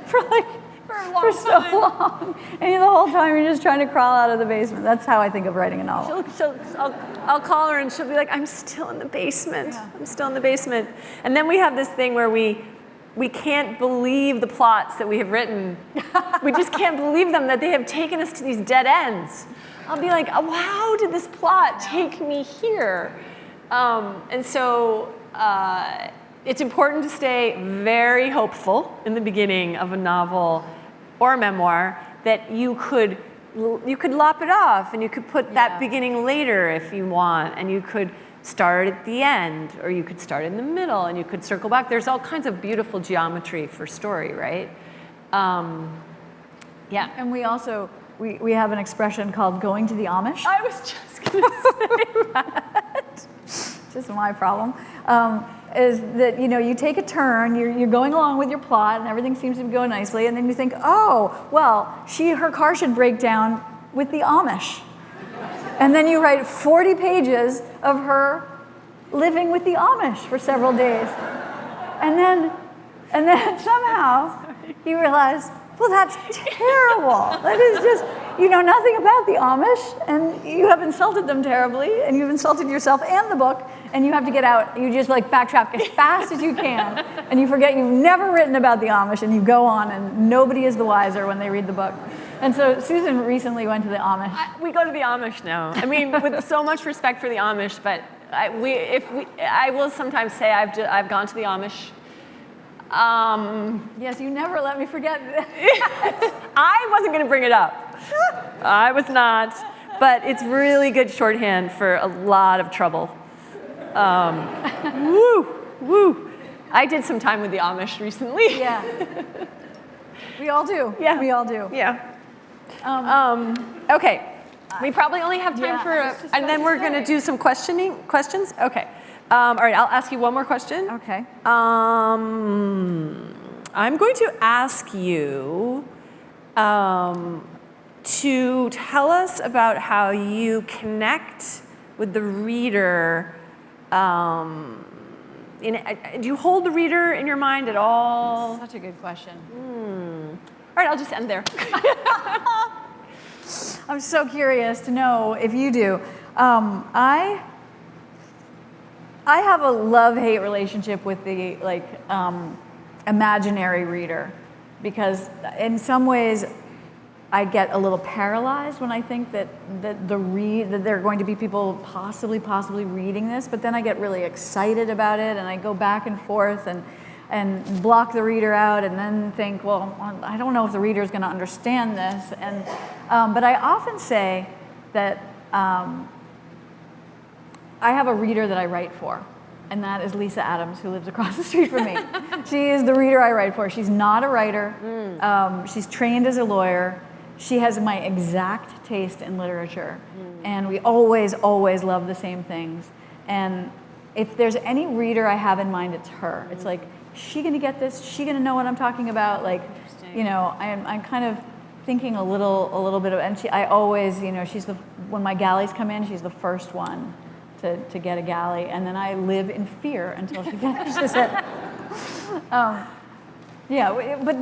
For so long. And the whole time you're just trying to crawl out of the basement. That's how I think of writing a novel. I'll call her and she'll be like, I'm still in the basement. Yeah. I'm still in the basement. And then we have this thing where we can't believe the plots that we have written. We just can't believe them, that they have taken us to these dead ends. I'll be like, oh, how did this plot take me here? And so it's important to stay very hopeful in the beginning of a novel or a memoir, that you could lop it off, and you could put that beginning later if you want, and you could start at the end, or you could start in the middle, and you could circle back. There's all kinds of beautiful geometry for story, right? Yeah. And we also, we have an expression called going to the Amish. I was just going to say that. Just my problem. Is that, you take a turn, you're going along with your plot, and everything seems to be going nicely, and then you think, oh, well, her car should break down with the Amish. And then you write 40 pages of her living with the Amish for several days. And then somehow you realize, well, that's terrible. That is just, you know nothing about the Amish, and you have insulted them terribly, and you've insulted yourself and the book, and you have to get out. You just backtrack as fast as you can, and you forget you've never written about the Amish, and you go on, and nobody is the wiser when they read the book. And so Susan recently went to the Amish. We go to the Amish now. I mean, with so much respect for the Amish, but I will sometimes say I've gone to the Amish. Yes, you never let me forget. I wasn't going to bring it up. I was not. But it's really good shorthand for a lot of trouble. Woo. I did some time with the Amish recently. Yeah. We all do. Yeah. We all do. Yeah. Okay. We probably only have time for, and then we're going to do some questions. Okay. All right. I'll ask you one more question. Okay. I'm going to ask you to tell us about how you connect with the reader. Do you hold the reader in your mind at all? Such a good question. All right, I'll just end there. I'm so curious to know if you do. I have a love-hate relationship with the imaginary reader, because in some ways I get a little paralyzed when I think that there are going to be people possibly reading this, but then I get really excited about it, and I go back and forth and block the reader out, and then think, well, I don't know if the reader is going to understand this. And but I often say that I have a reader that I write for, and that is Lisa Adams, who lives across the street from me. She is the reader I write for. She's not a writer. She's trained as a lawyer. She has my exact taste in literature, and we always love the same things. And if there's any reader I have in mind, it's her. It's like, is she gonna get this? Is she gonna know what I'm talking about? Like, you know, I'm kind of thinking a little bit of, and I always, you know, when my galleys come in, she's the first one to get a galley, and then I live in fear until she finishes it. Yeah, but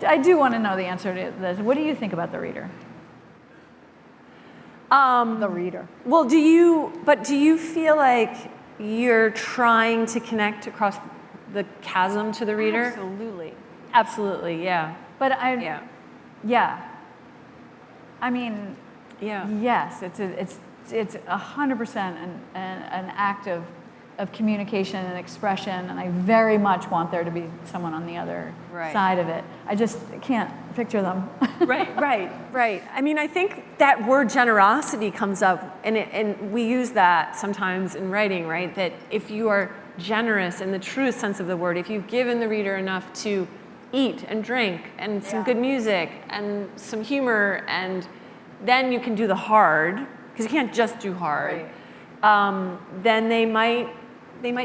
I do want to know the answer to this. What do you think about the reader? The reader. Well, do you feel like you're trying to connect across the chasm to the reader? Absolutely. Absolutely, yeah. But Yeah. I mean, Yeah. yes, it's 100% an act of communication and expression, and I very much want there to be someone on the other side of it. I just can't picture them. Right. I mean, I think that word generosity comes up, and we use that sometimes in writing, right? That if you are generous in the truest sense of the word, if you've given the reader enough to eat and drink and some good music and some humor, and then you can do the hard, because you can't just do hard, then they might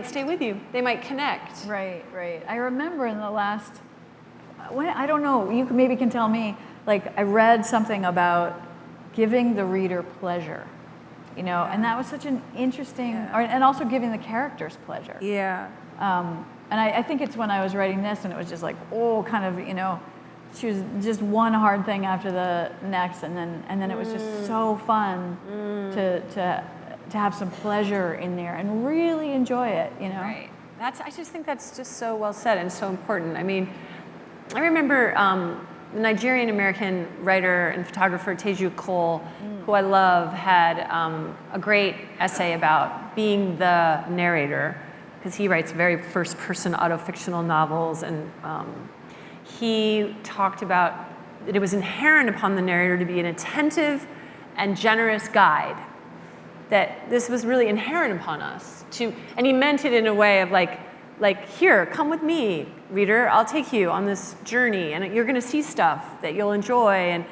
stay with you. They might connect. Right. I remember in the last, I don't know, you maybe can tell me, like I read something about giving the reader pleasure, you know, and that was such an interesting, and also giving the characters pleasure. Yeah. And I think it's when I was writing this, and it was just like, kind of, you know, she was just one hard thing after the next, and then it was just so fun to have some pleasure in there and really enjoy it, you know. Right. I just think that's just so well said and so important. I mean, I remember the Nigerian American writer and photographer Teju Cole, who I love, had a great essay about being the narrator, because he writes very first-person auto-fictional novels, and he talked about that it was inherent upon the narrator to be an attentive and generous guide, that this was really inherent upon us to, and he meant it in a way of like here, come with me, reader, I'll take you on this journey, and you're going to see stuff that you'll enjoy, and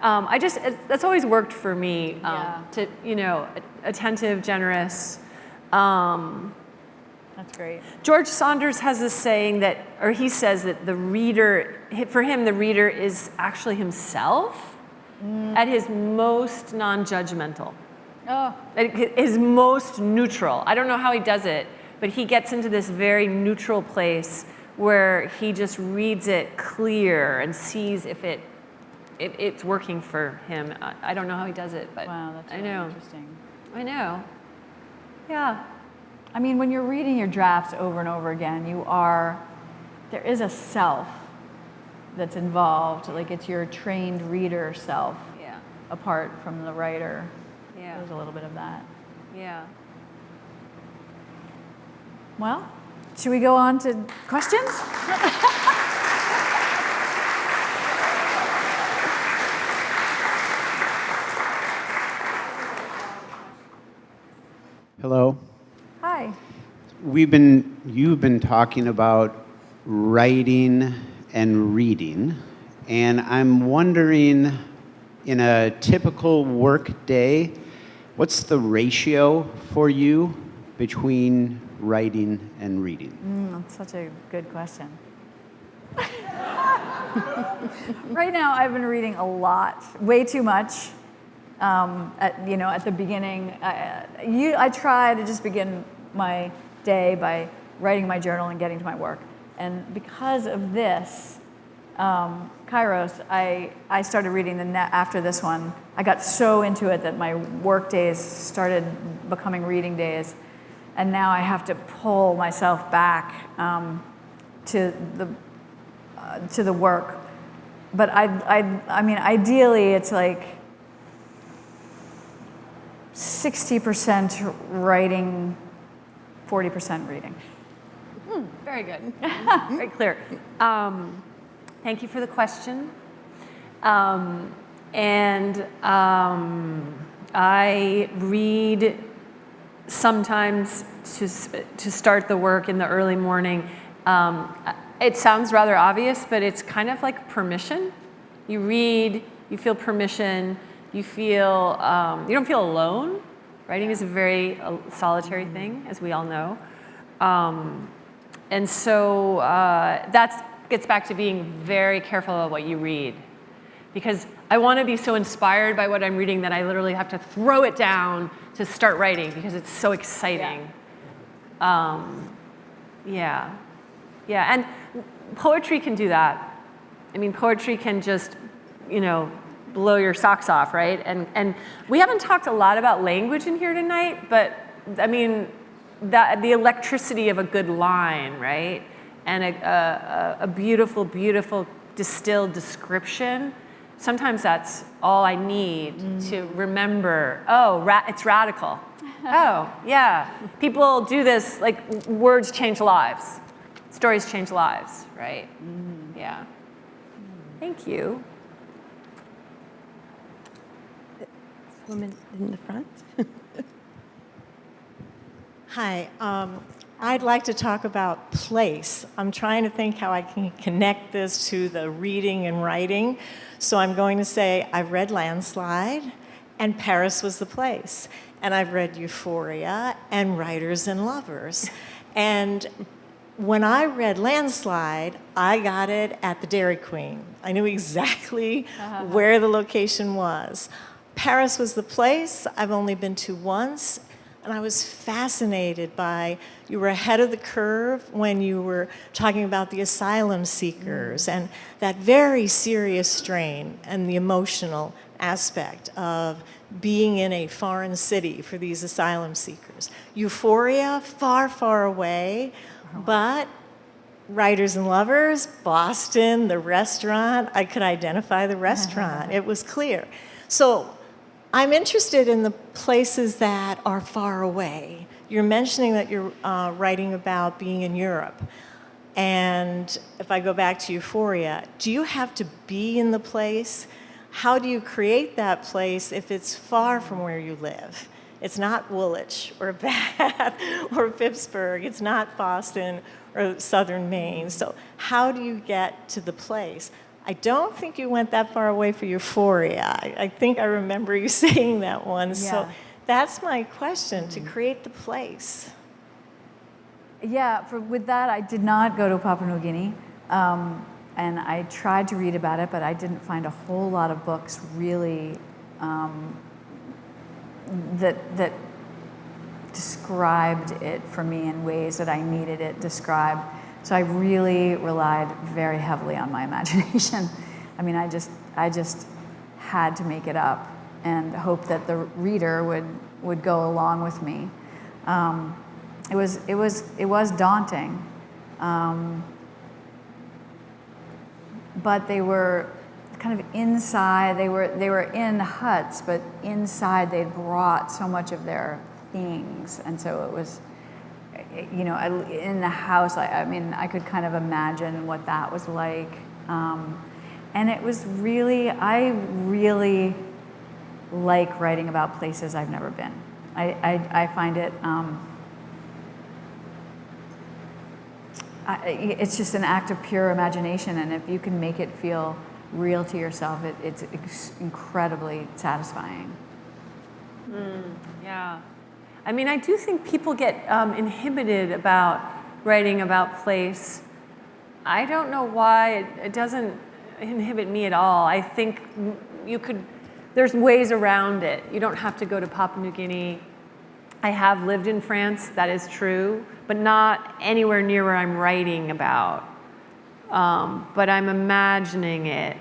that's always worked for me, to, you know, attentive, generous. That's great. George Saunders has this saying he says that the reader, for him, the reader is actually himself at his most non-judgmental. At his most neutral. I don't know how he does it, but he gets into this very neutral place where he just reads it clear and sees if it's working for him. I don't know how he does it, but wow, that's really interesting. I know. Yeah. I mean, when you're reading your drafts over and over again, there is a self that's involved. Like it's your trained reader self, apart from the writer. Yeah. There's a little bit of that. Yeah. Well, should we go on to questions? Hello. Hi. You've been talking about writing and reading, and I'm wondering, in a typical work day, what's the ratio for you between writing and reading? That's such a good question. Right now, I've been reading a lot, way too much. At the beginning, I try to just begin my day by writing my journal and getting to my work. And because of this, Kairos, I started reading after this one. I got so into it that my work days started becoming reading days, and now I have to pull myself back to the work. But I mean, ideally, it's like 60% writing, 40% reading. Very good. Very clear. Thank you for the question. I read sometimes to start the work in the early morning. It sounds rather obvious, but it's kind of like permission. You read, you feel permission, you don't feel alone. Writing is a very solitary thing, as we all know. And so that gets back to being very careful about what you read. Because I want to be so inspired by what I'm reading that I literally have to throw it down to start writing because it's so exciting. Yeah, and poetry can do that. I mean, poetry can just, blow your socks off, right? And we haven't talked a lot about language in here tonight, but I mean, the electricity of a good line, right? And a beautiful, beautiful distilled description. Sometimes that's all I need to remember, it's radical. Oh, yeah. People do this, like words change lives. Stories change lives, right? Yeah. Thank you. Woman in the front. Hi, I'd like to talk about place. I'm trying to think how I can connect this to the reading and writing. So I'm going to say I've read Landslide, and Paris was the place. And I've read Euphoria and Writers and Lovers. And when I read Landslide, I got it at the Dairy Queen. I knew exactly where the location was. Paris was the place. I've only been to once. And I was fascinated by, you were ahead of the curve when you were talking about the asylum seekers and that very serious strain and the emotional aspect of being in a foreign city for these asylum seekers. Euphoria, far, far away, but Writers and Lovers, Boston, the restaurant, I could identify the restaurant. It was clear. So I'm interested in the places that are far away. You're mentioning that you're writing about being in Europe. And if I go back to Euphoria, do you have to be in the place? How do you create that place if it's far from where you live? It's not Woolwich or Bath or Pittsburgh. It's not Boston or southern Maine. So how do you get to the place? I don't think you went that far away for Euphoria. I think I remember you saying that one. Yeah. So that's my question, to create the place. Yeah, with that, I did not go to Papua New Guinea. And I tried to read about it, but I didn't find a whole lot of books really that described it for me in ways that I needed it described. So I really relied very heavily on my imagination. I mean, I just had to make it up and hope that the reader would go along with me. It was daunting, but they were kind of inside. They were in huts, but inside they'd brought so much of their things, and so it was. In the house, I could kind of imagine what that was like. And it was I really like writing about places I've never been. I find it, it's just an act of pure imagination, and if you can make it feel real to yourself, it's incredibly satisfying. Yeah. I mean, I do think people get inhibited about writing about place. I don't know why it doesn't inhibit me at all. I think there's ways around it. You don't have to go to Papua New Guinea. I have lived in France, that is true, but not anywhere near where I'm writing about. But I'm imagining it.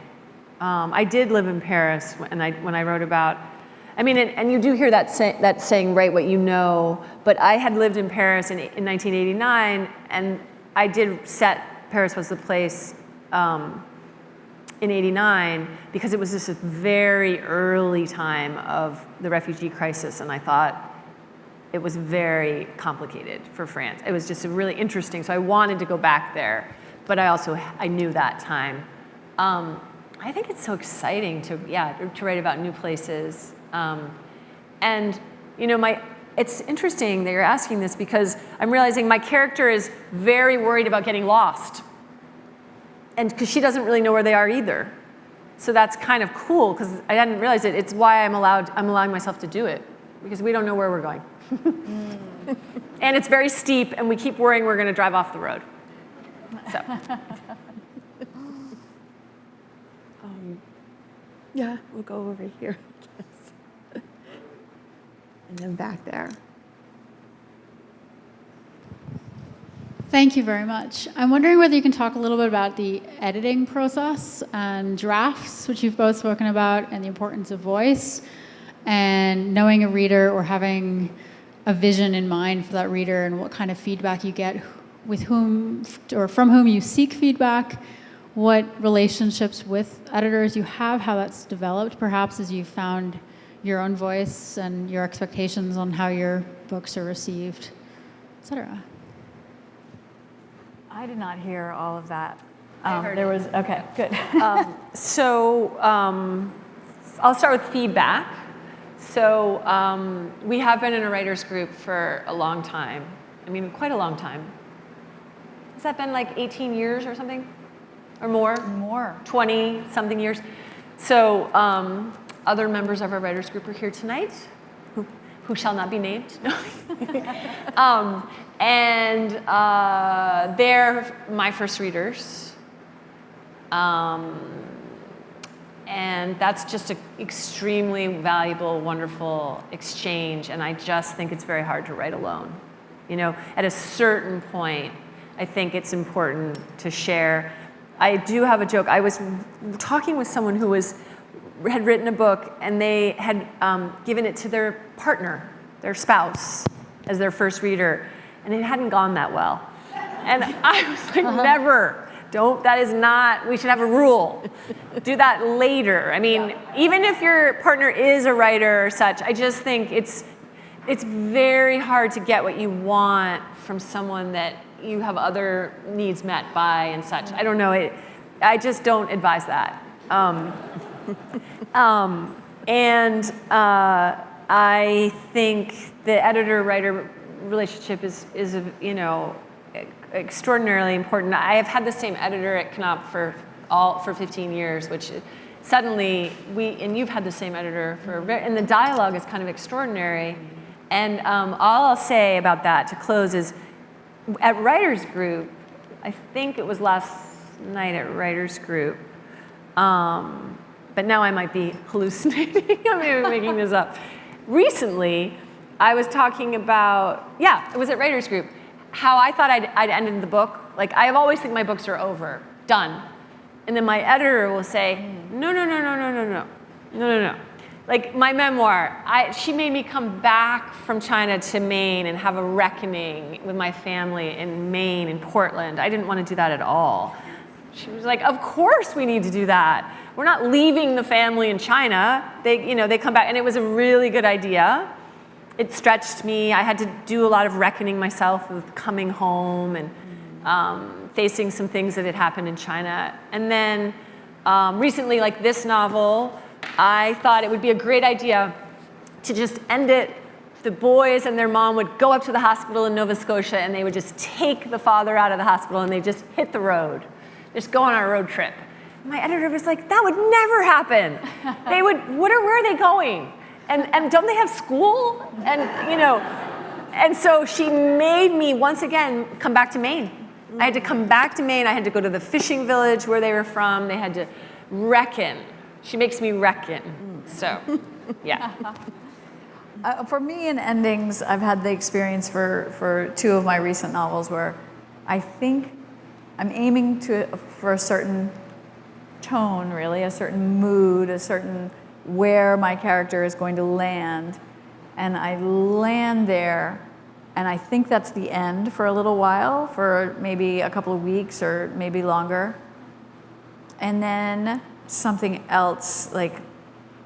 I did live in Paris when I wrote about. I mean, and you do hear that saying, write what you know, but I had lived in Paris in 1989, and I did set Paris Was the Place in 89 because it was just a very early time of the refugee crisis, and I thought it was very complicated for France. It was just really interesting, so I wanted to go back there, but I knew that time. I think it's so exciting to write about new places. And it's interesting that you're asking this because I'm realizing my character is very worried about getting lost. And because she doesn't really know where they are either. So that's kind of cool because I hadn't realized it. It's why I'm allowing myself to do it, because we don't know where we're going. And it's very steep, and we keep worrying we're going to drive off the road. So. Yeah, we'll go over here. And then back there. Thank you very much. I'm wondering whether you can talk a little bit about the editing process and drafts, which you've both spoken about, and the importance of voice, and knowing a reader or having a vision in mind for that reader, and what kind of feedback you get, with whom or from whom you seek feedback, what relationships with editors you have, how that's developed, perhaps as you've found your own voice and your expectations on how your books are received, etc. I did not hear all of that. I heard there it. was, okay, good. So I'll start with feedback. So we have been in a writer's group for a long time. I mean, quite a long time. Has that been like 18 years or something? Or more? More. 20-something years. So other members of our writers group are here tonight, who shall not be named. And they're my first readers. And that's just an extremely valuable, wonderful exchange. And I just think it's very hard to write alone. You know, at a certain point, I think it's important to share. I do have a joke. I was talking with someone who had written a book, and they had given it to their partner, their spouse, as their first reader, and it hadn't gone that well. And I was like, never. That is not, we should have a rule. Do that later. I mean, even if your partner is a writer or such, I just think it's very hard to get what you want from someone that you have other needs met by and such. I don't know. I just don't advise that. I think the editor-writer relationship is extraordinarily important. I have had the same editor at Knopf for 15 years, which suddenly and you've had the same editor and the dialogue is kind of extraordinary. And all I'll say about that to close is, at Writers Group, I think it was last night at Writers Group, but now I might be hallucinating. I may be making this up. Recently, I was talking about, it was at Writers Group, how I thought I'd ended the book. Like, I always think my books are over, done. And then my editor will say, no. Like, my memoir, she made me come back from China to Maine and have a reckoning with my family in Maine, in Portland. I didn't want to do that at all. She was like, of course we need to do that. We're not leaving the family in China. They come back, and it was a really good idea. It stretched me. I had to do a lot of reckoning myself with coming home and facing some things that had happened in China. And then recently, like this novel, I thought it would be a great idea to just end it. The boys and their mom would go up to the hospital in Nova Scotia, and they would just take the father out of the hospital, and they just hit the road, just go on our road trip. My editor was like, that would never happen. Where are they going? And don't they have school? And so she made me once again come back to Maine. I had to come back to Maine. I had to go to the fishing village where they were from. They had to reckon. She makes me reckon. So, yeah. For me, in endings, I've had the experience for two of my recent novels where I think I'm aiming for a certain tone, really, a certain mood, a certain where my character is going to land. And I land there, and I think that's the end for a little while, for maybe a couple of weeks or maybe longer. And then something else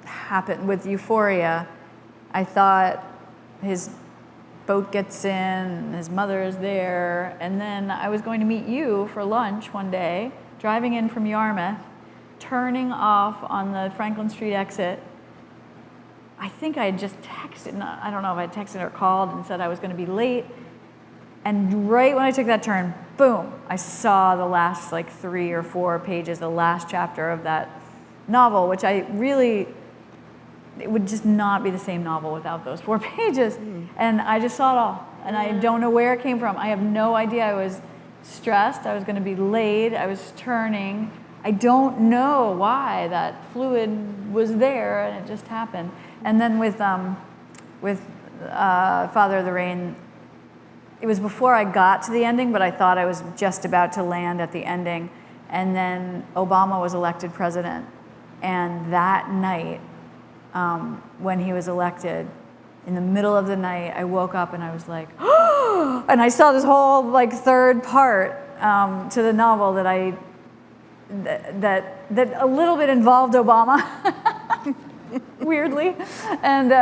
happened with Euphoria. I thought his boat gets in, and his mother is there, and then I was going to meet you for lunch one day, driving in from Yarmouth, turning off on the Franklin Street exit. I think I had just texted, I don't know if I texted or called and said I was going to be late. And right when I took that turn, boom, I saw the last 3 or 4 pages, the last chapter of that novel, which I really it would just not be the same novel without those 4 pages. And I just saw it all. And I don't know where it came from. I have no idea. I was stressed. I was going to be late. I was turning. I don't know why that fluid was there, and it just happened. And then with Father of the Rain, it was before I got to the ending, but I thought I was just about to land at the ending. And then Obama was elected president. And that night, when he was elected, in the middle of the night, I woke up and I was like, oh! And I saw this whole like third part to the novel that that a little bit involved Obama, weirdly, and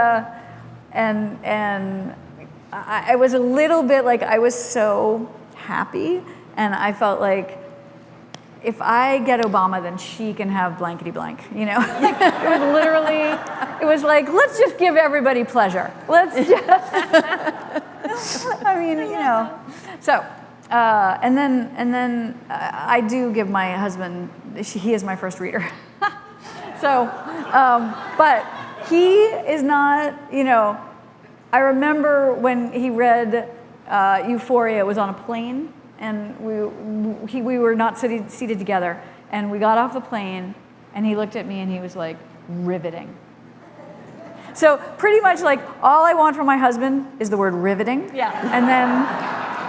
I was a little bit like, I was so happy, and I felt like, if I get Obama, then she can have blankety blank, you know? It was literally, it was like, let's just give everybody pleasure. Let's just, I mean, you know. So, and then I do give my husband, he is my first reader. So, but he is not, you know, I remember when he read Euphoria, it was on a plane, and we were not seated together, and we got off the plane, and he looked at me and he was like, riveting. So pretty much like all I want from my husband is the word riveting. Yeah. And then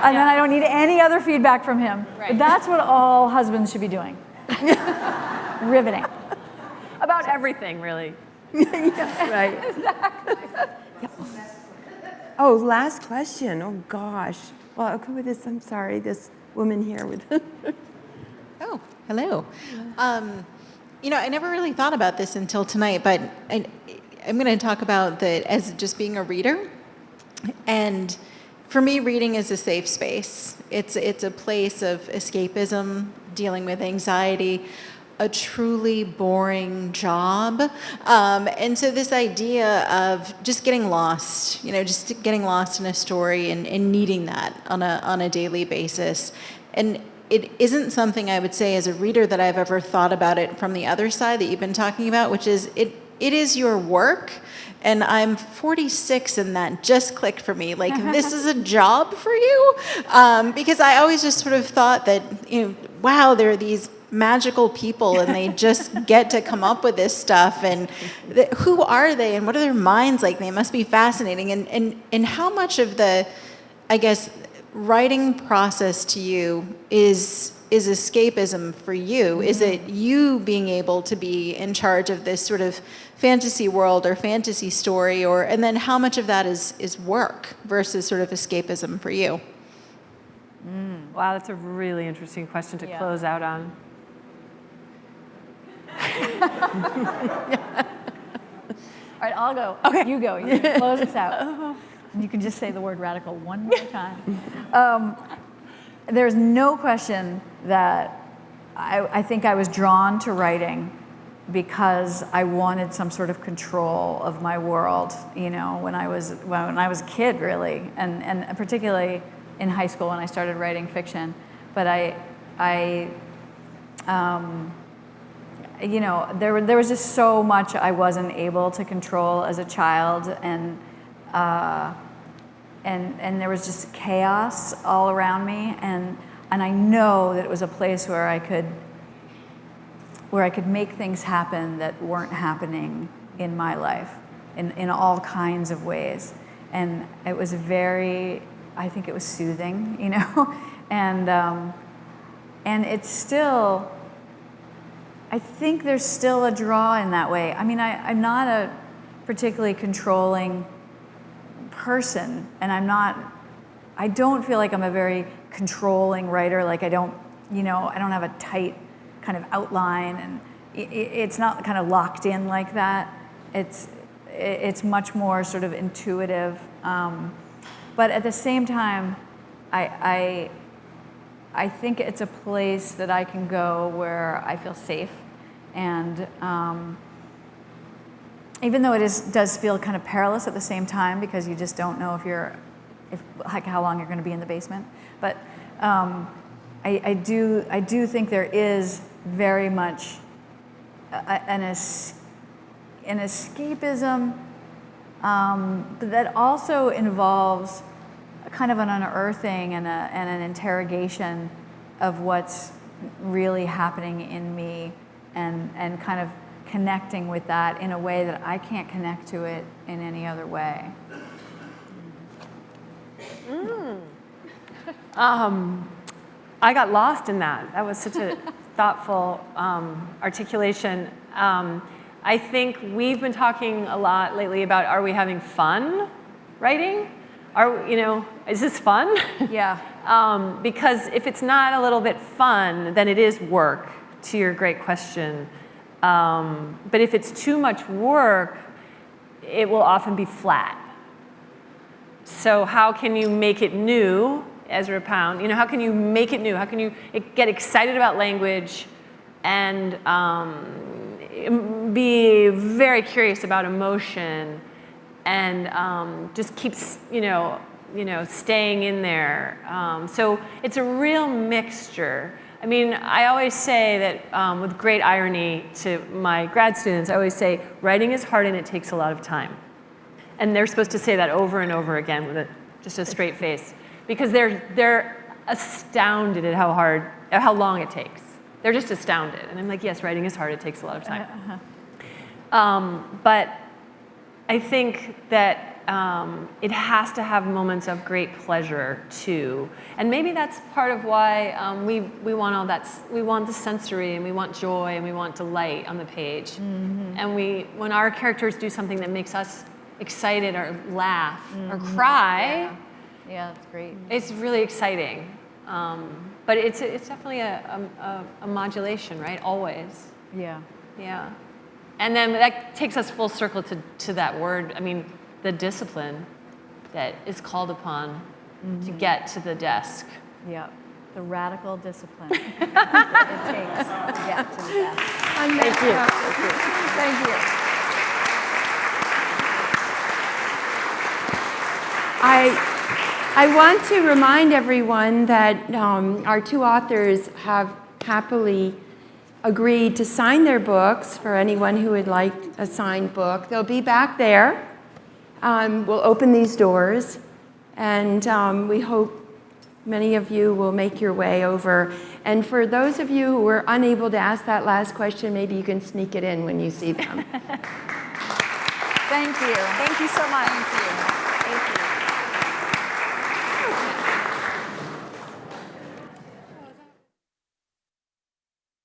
I don't need any other feedback from him. Right. But that's what all husbands should be doing. Riveting. About everything, really. Yeah, right. Exactly. Yep. Oh, last question. Oh gosh. Well, I'll go with this. I'm sorry, this woman here with. Oh, hello. You know, I never really thought about this until tonight, but I'm going to talk about as just being a reader. And for me, reading is a safe space. It's a place of escapism, dealing with anxiety, a truly boring job. And so this idea of just getting lost, you know, just getting lost in a story and needing that on a daily basis. And it isn't something I would say as a reader that I've ever thought about it from the other side that you've been talking about, which is it is your work. And I'm 46 and that just clicked for me. Like, this is a job for you? Because I always just sort of thought that, you know, wow, there are these magical people and they just get to come up with this stuff, and who are they and what are their minds like? They must be fascinating. And how much of the, I guess, writing process to you is escapism for you? Is it you being able to be in charge of this sort of fantasy world or fantasy story, and then how much of that is work versus sort of escapism for you? Wow, that's a really interesting question to close out on. All right, I'll go. Okay. You go. You can close us out. And you can just say the word radical one more time. There's no question that I think I was drawn to writing because I wanted some sort of control of my world, you know, when I was a kid, really, and particularly in high school when I started writing fiction. But you know, there was just so much I wasn't able to control as a child, and there was just chaos all around me, and I know that it was a place where I could make things happen that weren't happening in my life, in all kinds of ways, and it was I think it was soothing, you know, and it's still. I think there's still a draw in that way. I mean, I'm not a particularly controlling person, and I don't feel like I'm a very controlling writer. Like I don't have a tight kind of outline, and it's not kind of locked in like that. It's much more sort of intuitive. But at the same time, I think it's a place that I can go where I feel safe, and even though it does feel kind of perilous at the same time because you just don't know how long you're going to be in the basement. But I do think there is very much an escapism, but that also involves kind of an unearthing and an interrogation of what's really happening in me, and kind of connecting with that in a way that I can't connect to it in any other way. I got lost in that. That was such a thoughtful articulation. I think we've been talking a lot lately about, are we having fun writing? Is this fun? Yeah. Because if it's not a little bit fun, then it is work, to your great question. But if it's too much work, it will often be flat. So how can you make it new, Ezra Pound? How can you make it new? How can you get excited about language and be very curious about emotion and just keep, staying in there. So it's a real mixture. I mean, I always say that with great irony to my grad students, I always say, writing is hard and it takes a lot of time. And they're supposed to say that over and over again with just a straight face, because they're astounded at how long it takes. They're just astounded. And I'm like, yes, writing is hard, it takes a lot of time. But I think that it has to have moments of great pleasure too, and maybe that's part of why we want all that. We want the sensory, and we want joy, and we want delight on the page. Mm-hmm. And when our characters do something that makes us excited or laugh or cry, yeah, that's great. It's really exciting. But it's definitely a modulation, right? Always. Yeah. Yeah. And then that takes us full circle to that word. I mean, the discipline that is called upon to get to the desk. Yeah, the radical discipline it takes to get to the desk. Thank you. Thank you. I want to remind everyone that our two authors have happily agreed to sign their books for anyone who would like a signed book. They'll be back there. We'll open these doors, and we hope many of you will make your way over. And for those of you who were unable to ask that last question, maybe you can sneak it in when you see them. Thank you. Thank you so much. Thank you.